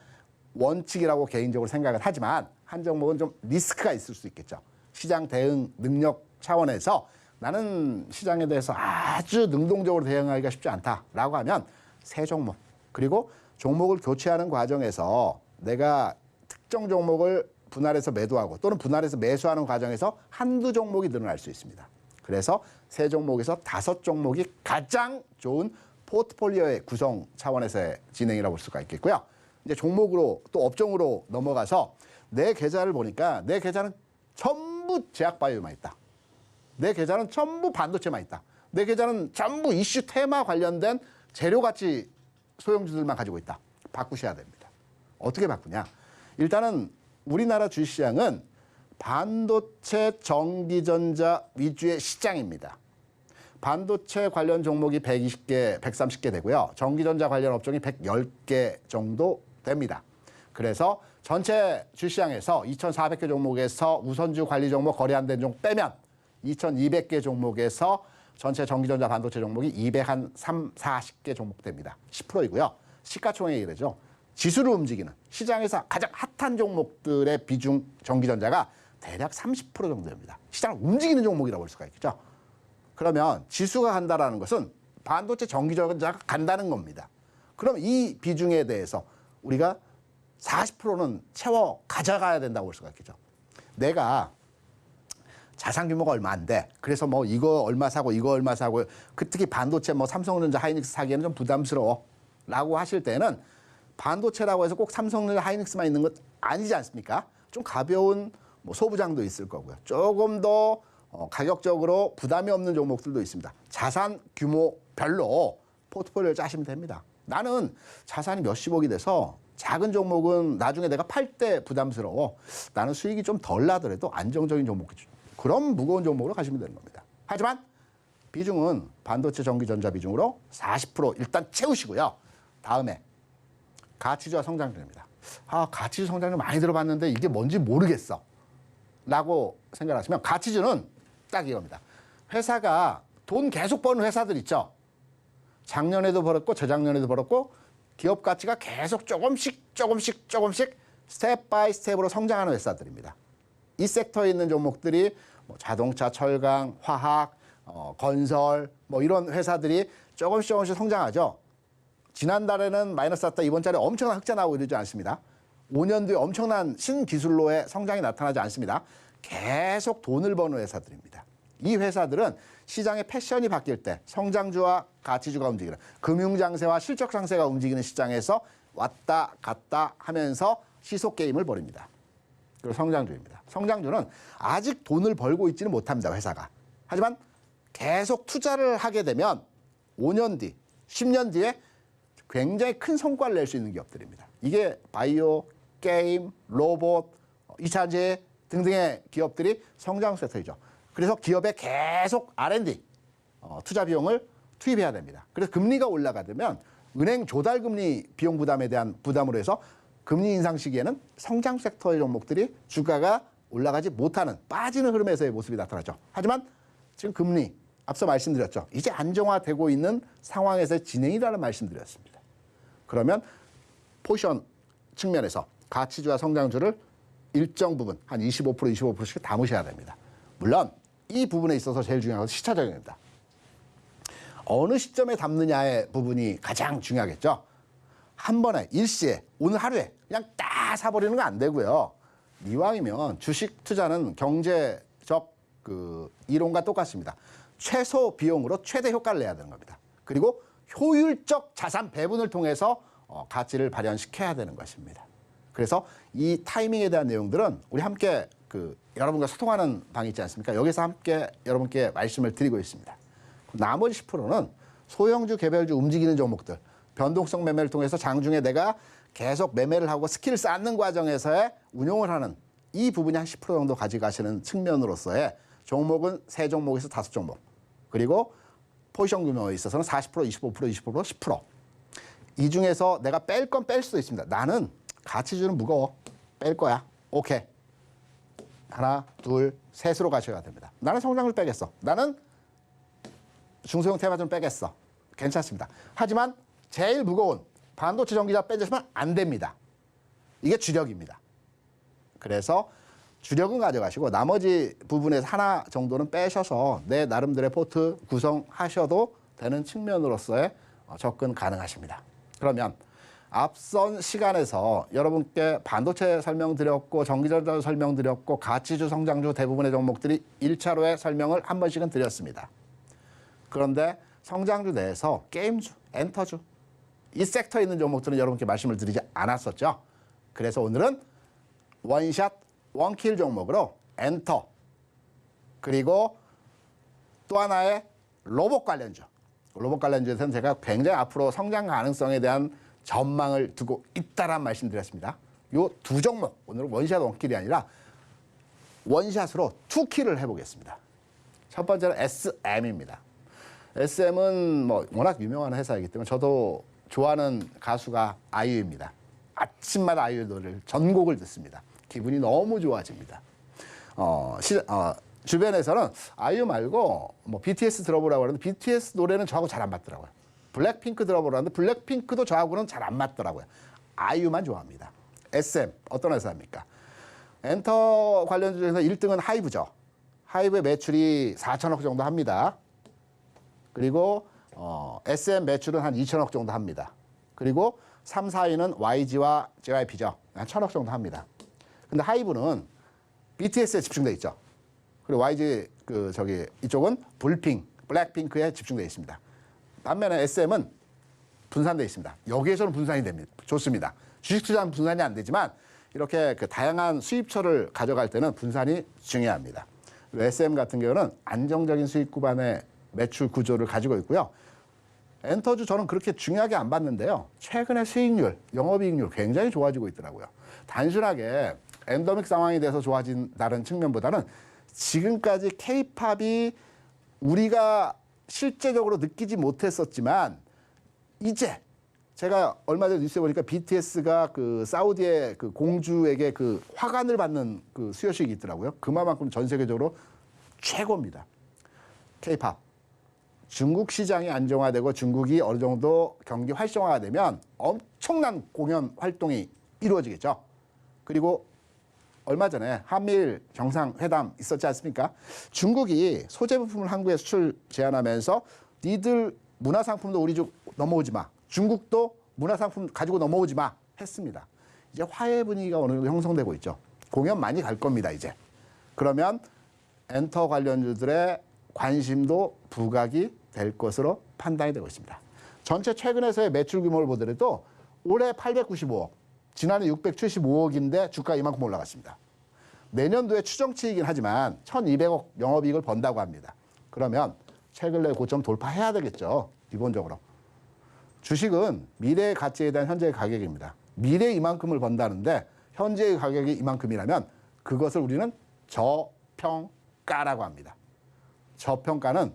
Speaker 3: 원칙이라고 개인적으로 생각을 하지만 한 종목은 좀 리스크가 있을 수 있겠죠. 시장 대응 능력 차원에서 나는 시장에 대해서 아주 능동적으로 대응하기가 쉽지 않다라고 하면 세 종목 그리고 종목을 교체하는 과정에서 내가 특정 종목을 분할해서 매도하고 또는 분할해서 매수하는 과정에서 한두 종목이 늘어날 수 있습니다. 그래서 세 종목에서 5종목이 가장 좋은 포트폴리오의 구성 차원에서의 진행이라고 볼 수가 있겠고요. 이제 종목으로 또 업종으로 넘어가서 내 계좌를 보니까 내 계좌는 전부 제약바이오만 있다. 내 계좌는 전부 반도체만 있다. 내 계좌는 전부 이슈 테마 관련된 재료가치 소형주들만 가지고 있다. 바꾸셔야 됩니다. 어떻게 바꾸냐? 일단은 우리나라 주식시장은 반도체, 전기전자 위주의 시장입니다. 반도체 관련 종목이 120개, 130개 되고요. 전기전자 관련 업종이 110개 정도 됩니다. 그래서 전체 주시장에서 2,400개 종목에서 우선주 관리 종목 거래 안 된 종목 빼면 2,200개 종목에서 전체 전기전자 반도체 종목이 240개 종목 됩니다. 10%이고요. 시가총액이 되죠. 지수를 움직이는 시장에서 가장 핫한 종목들의 비중 전기전자가 대략 30% 정도 됩니다. 시장을 움직이는 종목이라고 볼 수가 있겠죠. 그러면 지수가 간다라는 것은 반도체 전기전자가 간다는 겁니다. 그럼 이 비중에 대해서 우리가 40%는 채워 가져가야 된다고 볼 수가 있겠죠. 내가 자산 규모가 얼마 안 돼. 그래서 뭐 이거 얼마 사고 이거 얼마 사고 특히 반도체 뭐 삼성전자 하이닉스 사기에는 좀 부담스러워 라고 하실 때는 반도체라고 해서 꼭 삼성전자 하이닉스만 있는 것 아니지 않습니까? 좀 가벼운 뭐 소부장도 있을 거고요. 조금 더 가격적으로 부담이 없는 종목들도 있습니다. 자산 규모별로 포트폴리오를 짜시면 됩니다. 나는 자산이 몇십억이 돼서 작은 종목은 나중에 내가 팔 때 부담스러워. 나는 수익이 좀 덜 나더라도 안정적인 종목, 그런 무거운 종목으로 가시면 되는 겁니다. 하지만 비중은 반도체 전기전자 비중으로 40% 일단 채우시고요. 다음에 가치주와 성장주입니다. 가치주 성장주 많이 들어봤는데 이게 뭔지 모르겠어 라고 생각하시면 가치주는 딱 이겁니다. 회사가 돈 계속 버는 회사들 있죠. 작년에도 벌었고 저작년에도 벌었고 기업 가치가 계속 조금씩 스텝 바이 스텝으로 성장하는 회사들입니다. 이 섹터에 있는 종목들이 뭐 자동차, 철강, 화학, 건설 뭐 이런 회사들이 조금씩 성장하죠. 지난달에는 마이너스 났다 이번 달에 엄청난 흑자 나오고 이러지 않습니다. 5년 뒤에 엄청난 신기술로의 성장이 나타나지 않습니다. 계속 돈을 버는 회사들입니다. 이 회사들은 시장의 패션이 바뀔 때 성장주와 가치주가 움직이는 금융장세와 실적장세가 움직이는 시장에서 왔다 갔다 하면서 시속 게임을 벌입니다. 그리고 성장주입니다. 성장주는 아직 돈을 벌고 있지는 못합니다. 회사가. 하지만 계속 투자를 하게 되면 5년 뒤, 10년 뒤에 굉장히 큰 성과를 낼 수 있는 기업들입니다. 이게 바이오, 게임, 로봇, 2차전지 등등의 기업들이 성장 섹터이죠. 그래서 기업에 계속 R&D, 투자 비용을 투입해야 됩니다. 그래서 금리가 올라가면 은행 조달금리 비용 부담에 대한 부담으로 해서 금리 인상 시기에는 성장 섹터의 종목들이 주가가 올라가지 못하는 빠지는 흐름에서의 모습이 나타나죠. 하지만 지금 금리 앞서 말씀드렸죠. 이제 안정화되고 있는 상황에서의 진행이라는 말씀드렸습니다. 그러면 포지션 측면에서 가치주와 성장주를 일정 부분 한 25%씩 담으셔야 됩니다. 물론 이 부분에 있어서 제일 중요한 것은 시차적입니다. 어느 시점에 담느냐의 부분이 가장 중요하겠죠. 한 번에 일시에 오늘 하루에 그냥 딱 사버리는 거 안 되고요. 이왕이면 주식 투자는 경제적 이론과 똑같습니다. 최소 비용으로 최대 효과를 내야 되는 겁니다. 그리고 효율적 자산 배분을 통해서 가치를 발현시켜야 되는 것입니다. 그래서 이 타이밍에 대한 내용들은 우리 함께 여러분과 소통하는 방이 있지 않습니까? 여기서 함께 여러분께 말씀을 드리고 있습니다. 나머지 10%는 소형주, 개별주 움직이는 종목들, 변동성 매매를 통해서 장중에 내가 계속 매매를 하고 스킬을 쌓는 과정에서의 운용을 하는 이 부분이 한 10% 정도 가져가시는 측면으로서의 종목은 3종목에서 5종목. 그리고 포지션 규모에 있어서는 40%, 25%, 10%. 이 중에서 내가 뺄 건 뺄 수도 있습니다. 나는 가치주는 무거워. 뺄 거야. 오케이. 하나, 둘, 셋으로 가셔야 됩니다. 나는 성장을 빼겠어. 나는 중소형 테마주는 빼겠어. 괜찮습니다. 하지만 제일 무거운 반도체 전기자 빼주시면 안 됩니다. 이게 주력입니다. 그래서 주력은 가져가시고 나머지 부분에서 하나 정도는 빼셔서 내 나름대로의 포트 구성하셔도 되는 측면으로서의 접근 가능하십니다. 그러면 앞선 시간에서 여러분께 반도체 설명드렸고 전기전자 설명드렸고 가치주, 성장주 대부분의 종목들이 1차로의 설명을 한 번씩은 드렸습니다. 그런데 성장주 내에서 게임주, 엔터주 이 섹터에 있는 종목들은 여러분께 말씀을 드리지 않았었죠. 그래서 오늘은 원샷, 원킬 종목으로 엔터 그리고 또 하나의 로봇 관련주. 로봇 관련주에서는 제가 굉장히 앞으로 성장 가능성에 대한 전망을 두고 있다란 말씀드렸습니다. 이 두 종목, 오늘은 원샷, 원킬이 아니라 원샷으로 투키를 해보겠습니다. 첫 번째는 SM입니다. SM은 뭐 워낙 유명한 회사이기 때문에 저도 좋아하는 가수가 아이유입니다. 아침마다 아이유 노래를 전곡을 듣습니다. 기분이 너무 좋아집니다. 주변에서는 아이유 말고 뭐 BTS 들어보라고 하는데 BTS 노래는 저하고 잘 안 맞더라고요. 블랙핑크 들어보라는데 블랙핑크도 저하고는 잘 안 맞더라고요. 아이유만 좋아합니다. SM 어떤 회사입니까? 엔터 관련주 중에서 1등은 하이브죠. 하이브의 매출이 4천억 정도 합니다. 그리고 SM 매출은 한 2천억 정도 합니다. 그리고 3, 4위는 YG와 JYP죠. 한 1천억 정도 합니다. 근데 하이브는 BTS에 집중돼 있죠. 그리고 YG 이쪽은 블랙핑크에 집중돼 있습니다. 반면에 SM은 분산돼 있습니다. 여기에서는 분산이 됩니다. 좋습니다. 주식 투자는 분산이 안 되지만 이렇게 그 다양한 수입처를 가져갈 때는 분산이 중요합니다. SM 같은 경우는 안정적인 수익 구간의 매출 구조를 가지고 있고요. 엔터주 저는 그렇게 중요하게 안 봤는데요. 최근에 수익률, 영업이익률 굉장히 좋아지고 있더라고요. 단순하게 엔더믹 상황이 돼서 좋아진다는 측면보다는 지금까지 K-팝이 우리가 실제적으로 느끼지 못했었지만 이제 제가 얼마 전에 뉴스에 보니까 BTS가 그 사우디의 그 공주에게 그 화관을 받는 그 수여식이 있더라고요. 그만큼 전 세계적으로 최고입니다. K-팝. 중국 시장이 안정화되고 중국이 어느 정도 경기 활성화가 되면 엄청난 공연 활동이 이루어지겠죠. 그리고 얼마 전에 한미일 정상회담 있었지 않습니까? 중국이 소재 부품을 한국에 수출 제한하면서 니들 문화상품도 우리 쪽 넘어오지 마. 중국도 문화상품 가지고 넘어오지 마 했습니다. 이제 화해 분위기가 어느 정도 형성되고 있죠. 공연 많이 갈 겁니다, 이제. 그러면 엔터 관련주들의 관심도 부각이 될 것으로 판단이 되고 있습니다. 전체 최근에서의 매출 규모를 보더라도 올해 895억, 지난해 675억인데 주가 이만큼 올라갔습니다. 내년도에 추정치이긴 하지만 1,200억 영업이익을 번다고 합니다. 그러면 최근 내 고점 돌파해야 되겠죠, 기본적으로. 주식은 미래의 가치에 대한 현재의 가격입니다. 미래 이만큼을 번다는데 현재의 가격이 이만큼이라면 그것을 우리는 저평가라고 합니다. 저평가는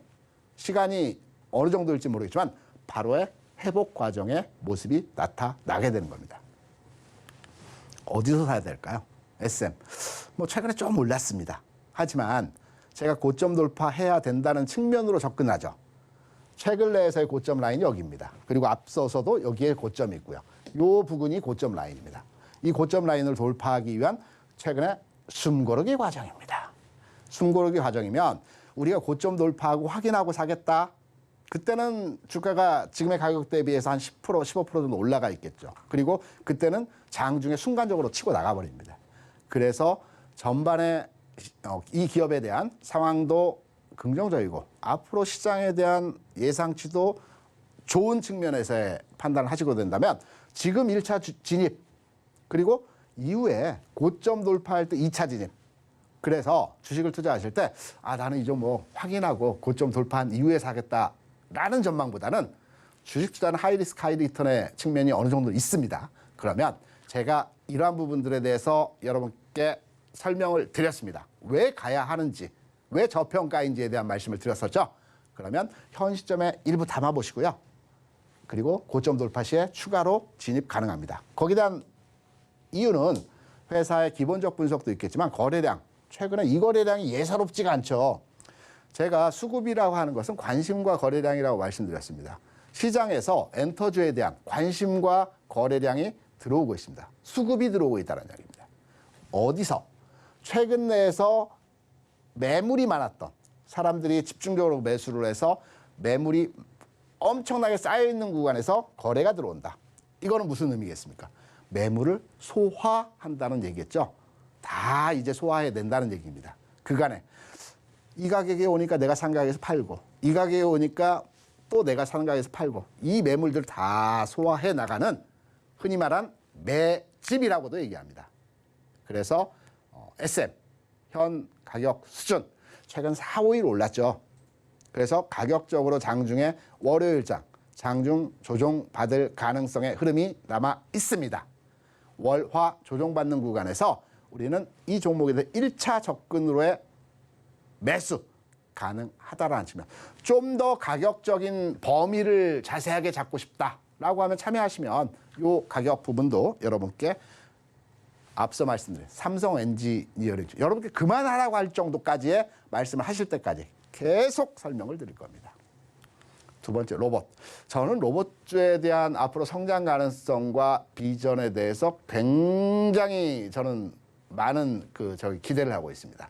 Speaker 3: 시간이 어느 정도일지 모르겠지만 바로의 회복 과정의 모습이 나타나게 되는 겁니다. 어디서 사야 될까요? SM. 뭐 최근에 좀 올랐습니다. 하지만 제가 고점 돌파해야 된다는 측면으로 접근하죠. 최근 내에서의 고점 라인이 여기입니다. 그리고 앞서서도 여기에 고점이 있고요. 이 부분이 고점 라인입니다. 이 고점 라인을 돌파하기 위한 최근에 숨고르기 과정입니다. 숨고르기 과정이면 우리가 고점 돌파하고 확인하고 사겠다. 그때는 주가가 지금의 가격 대비해서 한 10%, 15% 정도 올라가 있겠죠. 그리고 그때는 장중에 순간적으로 치고 나가버립니다. 그래서 전반에 이 기업에 대한 상황도 긍정적이고 앞으로 시장에 대한 예상치도 좋은 측면에서의 판단을 하시게 된다면 지금 1차 진입 그리고 이후에 고점 돌파할 때 2차 진입. 그래서 주식을 투자하실 때 나는 이제 뭐 확인하고 고점 돌파한 이후에 사겠다라는 전망보다는 주식 투자는 하이리스크 하이리턴의 측면이 어느 정도 있습니다. 그러면 제가 이러한 부분들에 대해서 여러분께 설명을 드렸습니다. 왜 가야 하는지, 왜 저평가인지에 대한 말씀을 드렸었죠. 그러면 현 시점에 일부 담아보시고요. 그리고 고점 돌파 시에 추가로 진입 가능합니다. 거기에 대한 이유는 회사의 기본적 분석도 있겠지만 거래량, 최근에 이 거래량이 예사롭지가 않죠. 제가 수급이라고 하는 것은 관심과 거래량이라고 말씀드렸습니다. 시장에서 엔터주에 대한 관심과 거래량이 들어오고 있습니다. 수급이 들어오고 있다는 이야기입니다. 어디서? 최근 내에서 매물이 많았던 사람들이 집중적으로 매수를 해서 매물이 엄청나게 쌓여있는 구간에서 거래가 들어온다. 이거는 무슨 의미겠습니까? 매물을 소화한다는 얘기겠죠. 다 이제 소화해낸다는 얘기입니다. 그간에 이 가격에 오니까 내가 산 가격에서 팔고 이 가격에 오니까 또 내가 사는 가격에서 팔고 이 매물들을 다 소화해 나가는 흔히 말한 매집이라고도 얘기합니다. 그래서 SM 현 가격 수준 최근 4, 5일 올랐죠. 그래서 가격적으로 장중에 월요일장 장중 조정받을 가능성의 흐름이 남아 있습니다. 월화 조정받는 구간에서 우리는 이 종목에 대해 1차 접근으로의 매수 가능하다라는 측면. 좀 더 가격적인 범위를 자세하게 잡고 싶다라고 하면 참여하시면 이 가격 부분도 여러분께 앞서 말씀드린 삼성 엔지니어링 여러분께 그만하라고 할 정도까지의 말씀을 하실 때까지 계속 설명을 드릴 겁니다. 두 번째 로봇. 저는 로봇주에 대한 앞으로 성장 가능성과 비전에 대해서 굉장히 저는 많은 기대를 하고 있습니다.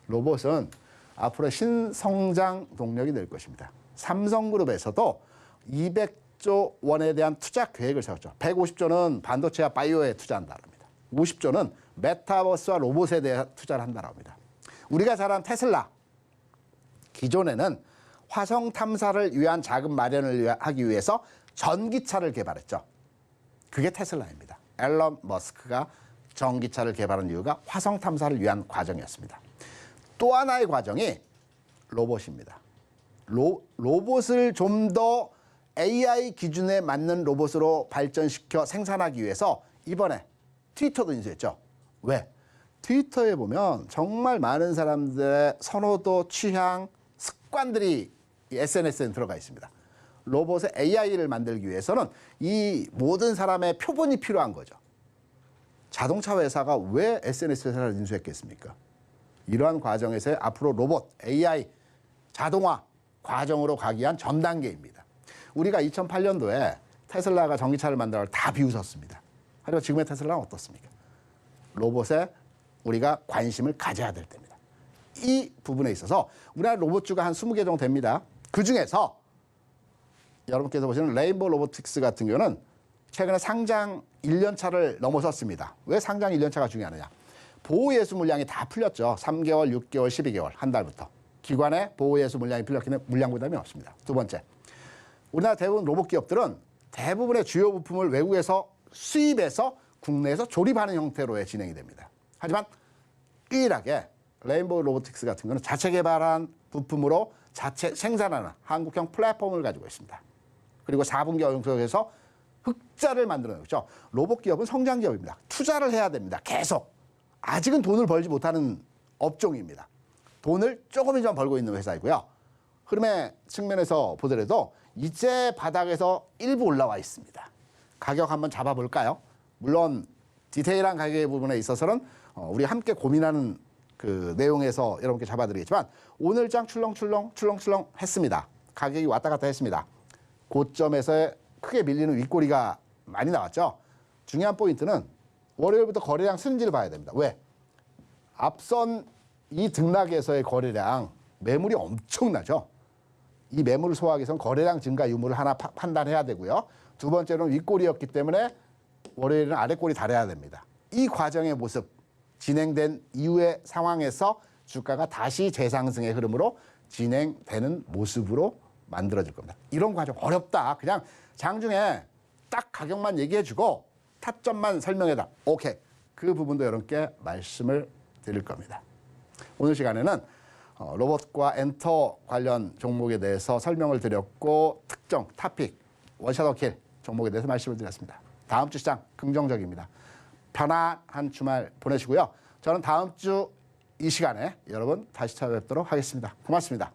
Speaker 3: 로봇은 앞으로 신성장 동력이 될 것입니다. 삼성그룹에서도 200조 원에 대한 투자 계획을 세웠죠. 150조는 반도체와 바이오에 투자한다고 합니다. 50조는 메타버스와 로봇에 대해 투자를 한다고 합니다. 우리가 잘 아는 테슬라. 기존에는 화성 탐사를 위한 자금 마련을 하기 위해서 전기차를 개발했죠. 그게 테슬라입니다. 앨런 머스크가 전기차를 개발한 이유가 화성 탐사를 위한 과정이었습니다. 또 하나의 과정이 로봇입니다. 로봇을 좀 더 AI 기준에 맞는 로봇으로 발전시켜 생산하기 위해서 이번에 트위터도 인수했죠. 왜? 트위터에 보면 정말 많은 사람들의 선호도, 취향, 습관들이 SNS에 들어가 있습니다. 로봇의 AI를 만들기 위해서는 이 모든 사람의 표본이 필요한 거죠. 자동차 회사가 왜 SNS 회사를 인수했겠습니까? 이러한 과정에서 앞으로 로봇, AI, 자동화 과정으로 가기 위한 전 단계입니다. 우리가 2008년도에 테슬라가 전기차를 만들어 다 비웃었습니다. 하지만 지금의 테슬라는 어떻습니까? 로봇에 우리가 관심을 가져야 될 때입니다. 이 부분에 있어서 우리나라 로봇주가 한 20개 정도 됩니다. 그중에서 여러분께서 보시는 레인보우 로보틱스 같은 경우는 최근에 상장 1년차를 넘어섰습니다. 왜 상장 1년차가 중요하느냐? 보호예수 물량이 다 풀렸죠. 3개월, 6개월, 12개월, 한 달부터. 기관에 보호예수 물량이 풀렸기 때문에 물량 부담이 없습니다. 두 번째, 우리나라 대부분 로봇 기업들은 대부분의 주요 부품을 외국에서 수입해서 국내에서 조립하는 형태로의 진행이 됩니다. 하지만 유일하게 레인보우 로보틱스 같은 경우는 자체 개발한 부품으로 자체 생산하는 한국형 플랫폼을 가지고 있습니다. 그리고 4분기 연속에서 흑자를 만들어냈죠. 로봇 기업은 성장 기업입니다. 투자를 해야 됩니다. 계속. 아직은 돈을 벌지 못하는 업종입니다. 돈을 조금이지만 벌고 있는 회사이고요. 흐름의 측면에서 보더라도 이제 바닥에서 일부 올라와 있습니다. 가격 한번 잡아볼까요? 물론 디테일한 가격의 부분에 있어서는 우리 함께 고민하는 그 내용에서 여러분께 잡아드리겠지만 오늘장 출렁출렁 했습니다. 가격이 왔다 갔다 했습니다. 고점에서의 크게 밀리는 윗꼬리가 많이 나왔죠. 중요한 포인트는 월요일부터 거래량 승진을 봐야 됩니다. 왜? 앞선 이 등락에서의 거래량, 매물이 엄청나죠. 이 매물을 소화하기 위해서는 거래량 증가 유무를 하나 판단해야 되고요. 두 번째로는 윗꼬리였기 때문에 월요일은 아랫꼬리 달아야 됩니다. 이 과정의 모습, 진행된 이후의 상황에서 주가가 다시 재상승의 흐름으로 진행되는 모습으로 만들어질 겁니다. 이런 과정 어렵다. 그냥 장중에 딱 가격만 얘기해주고 타점만 설명해다. 오케이. 그 부분도 여러분께 말씀을 드릴 겁니다. 오늘 시간에는 로봇과 엔터 관련 종목에 대해서 설명을 드렸고 특정 타픽 원샷워킬 종목에 대해서 말씀을 드렸습니다. 다음 주 시장 긍정적입니다. 편안한 주말 보내시고요. 저는 다음 주 이 시간에 여러분 다시 찾아뵙도록 하겠습니다. 고맙습니다.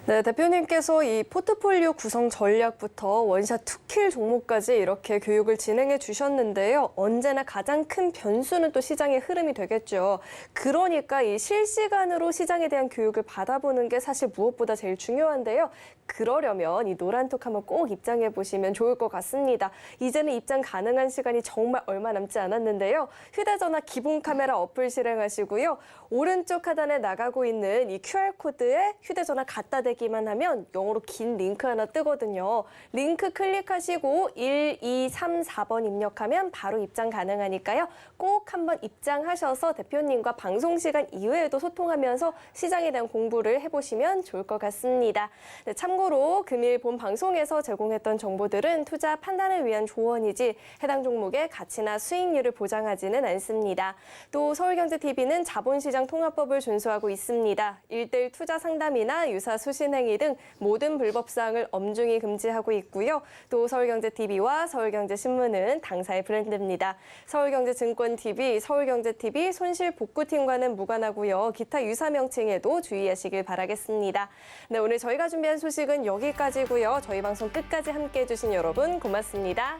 Speaker 2: 네, 대표님께서 이 포트폴리오 구성 전략부터 원샷 투킬 종목까지 이렇게 교육을 진행해 주셨는데요. 언제나 가장 큰 변수는 또 시장의 흐름이 되겠죠. 그러니까 이 실시간으로 시장에 대한 교육을 받아보는 게 사실 무엇보다 제일 중요한데요. 그러려면 이 노란톡 한번 꼭 입장해 보시면 좋을 것 같습니다. 이제는 입장 가능한 시간이 정말 얼마 남지 않았는데요. 휴대전화 기본 카메라 어플 실행하시고요. 오른쪽 하단에 나가고 있는 이 QR코드에 휴대전화 갖다 대기만 하면 영어로 긴 링크 하나 뜨거든요. 링크 클릭하시고 1, 2, 3, 4번 입력하면 바로 입장 가능하니까요. 꼭 한번 입장하셔서 대표님과 방송 시간 이외에도 소통하면서 시장에 대한 공부를 해보시면 좋을 것 같습니다. 네, 참고로 금일 본 방송에서 제공했던 정보들은 투자 판단을 위한 조언이지 해당 종목의 가치나 수익률을 보장하지는 않습니다. 또 서울경제TV는 자본시장 통합법을 준수하고 있습니다. 1:1 투자 상담이나 유사 수시 배신 행위 등 모든 불법 사항을 엄중히 금지하고 있고요. 또 서울경제TV와 서울경제신문은 당사의 브랜드입니다. 서울경제증권TV, 서울경제TV 손실복구팀과는 무관하고요. 기타 유사 명칭에도 주의하시길 바라겠습니다. 네, 오늘 저희가 준비한 소식은 여기까지고요. 저희 방송 끝까지 함께해 주신 여러분 고맙습니다.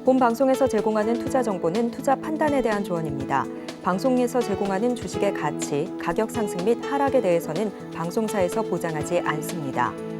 Speaker 1: 본 방송에서 제공하는 투자 정보는 투자 판단에 대한 조언입니다. 방송에서 제공하는 주식의 가치, 가격 상승 및 하락에 대해서는 방송사에서 보장하지 않습니다.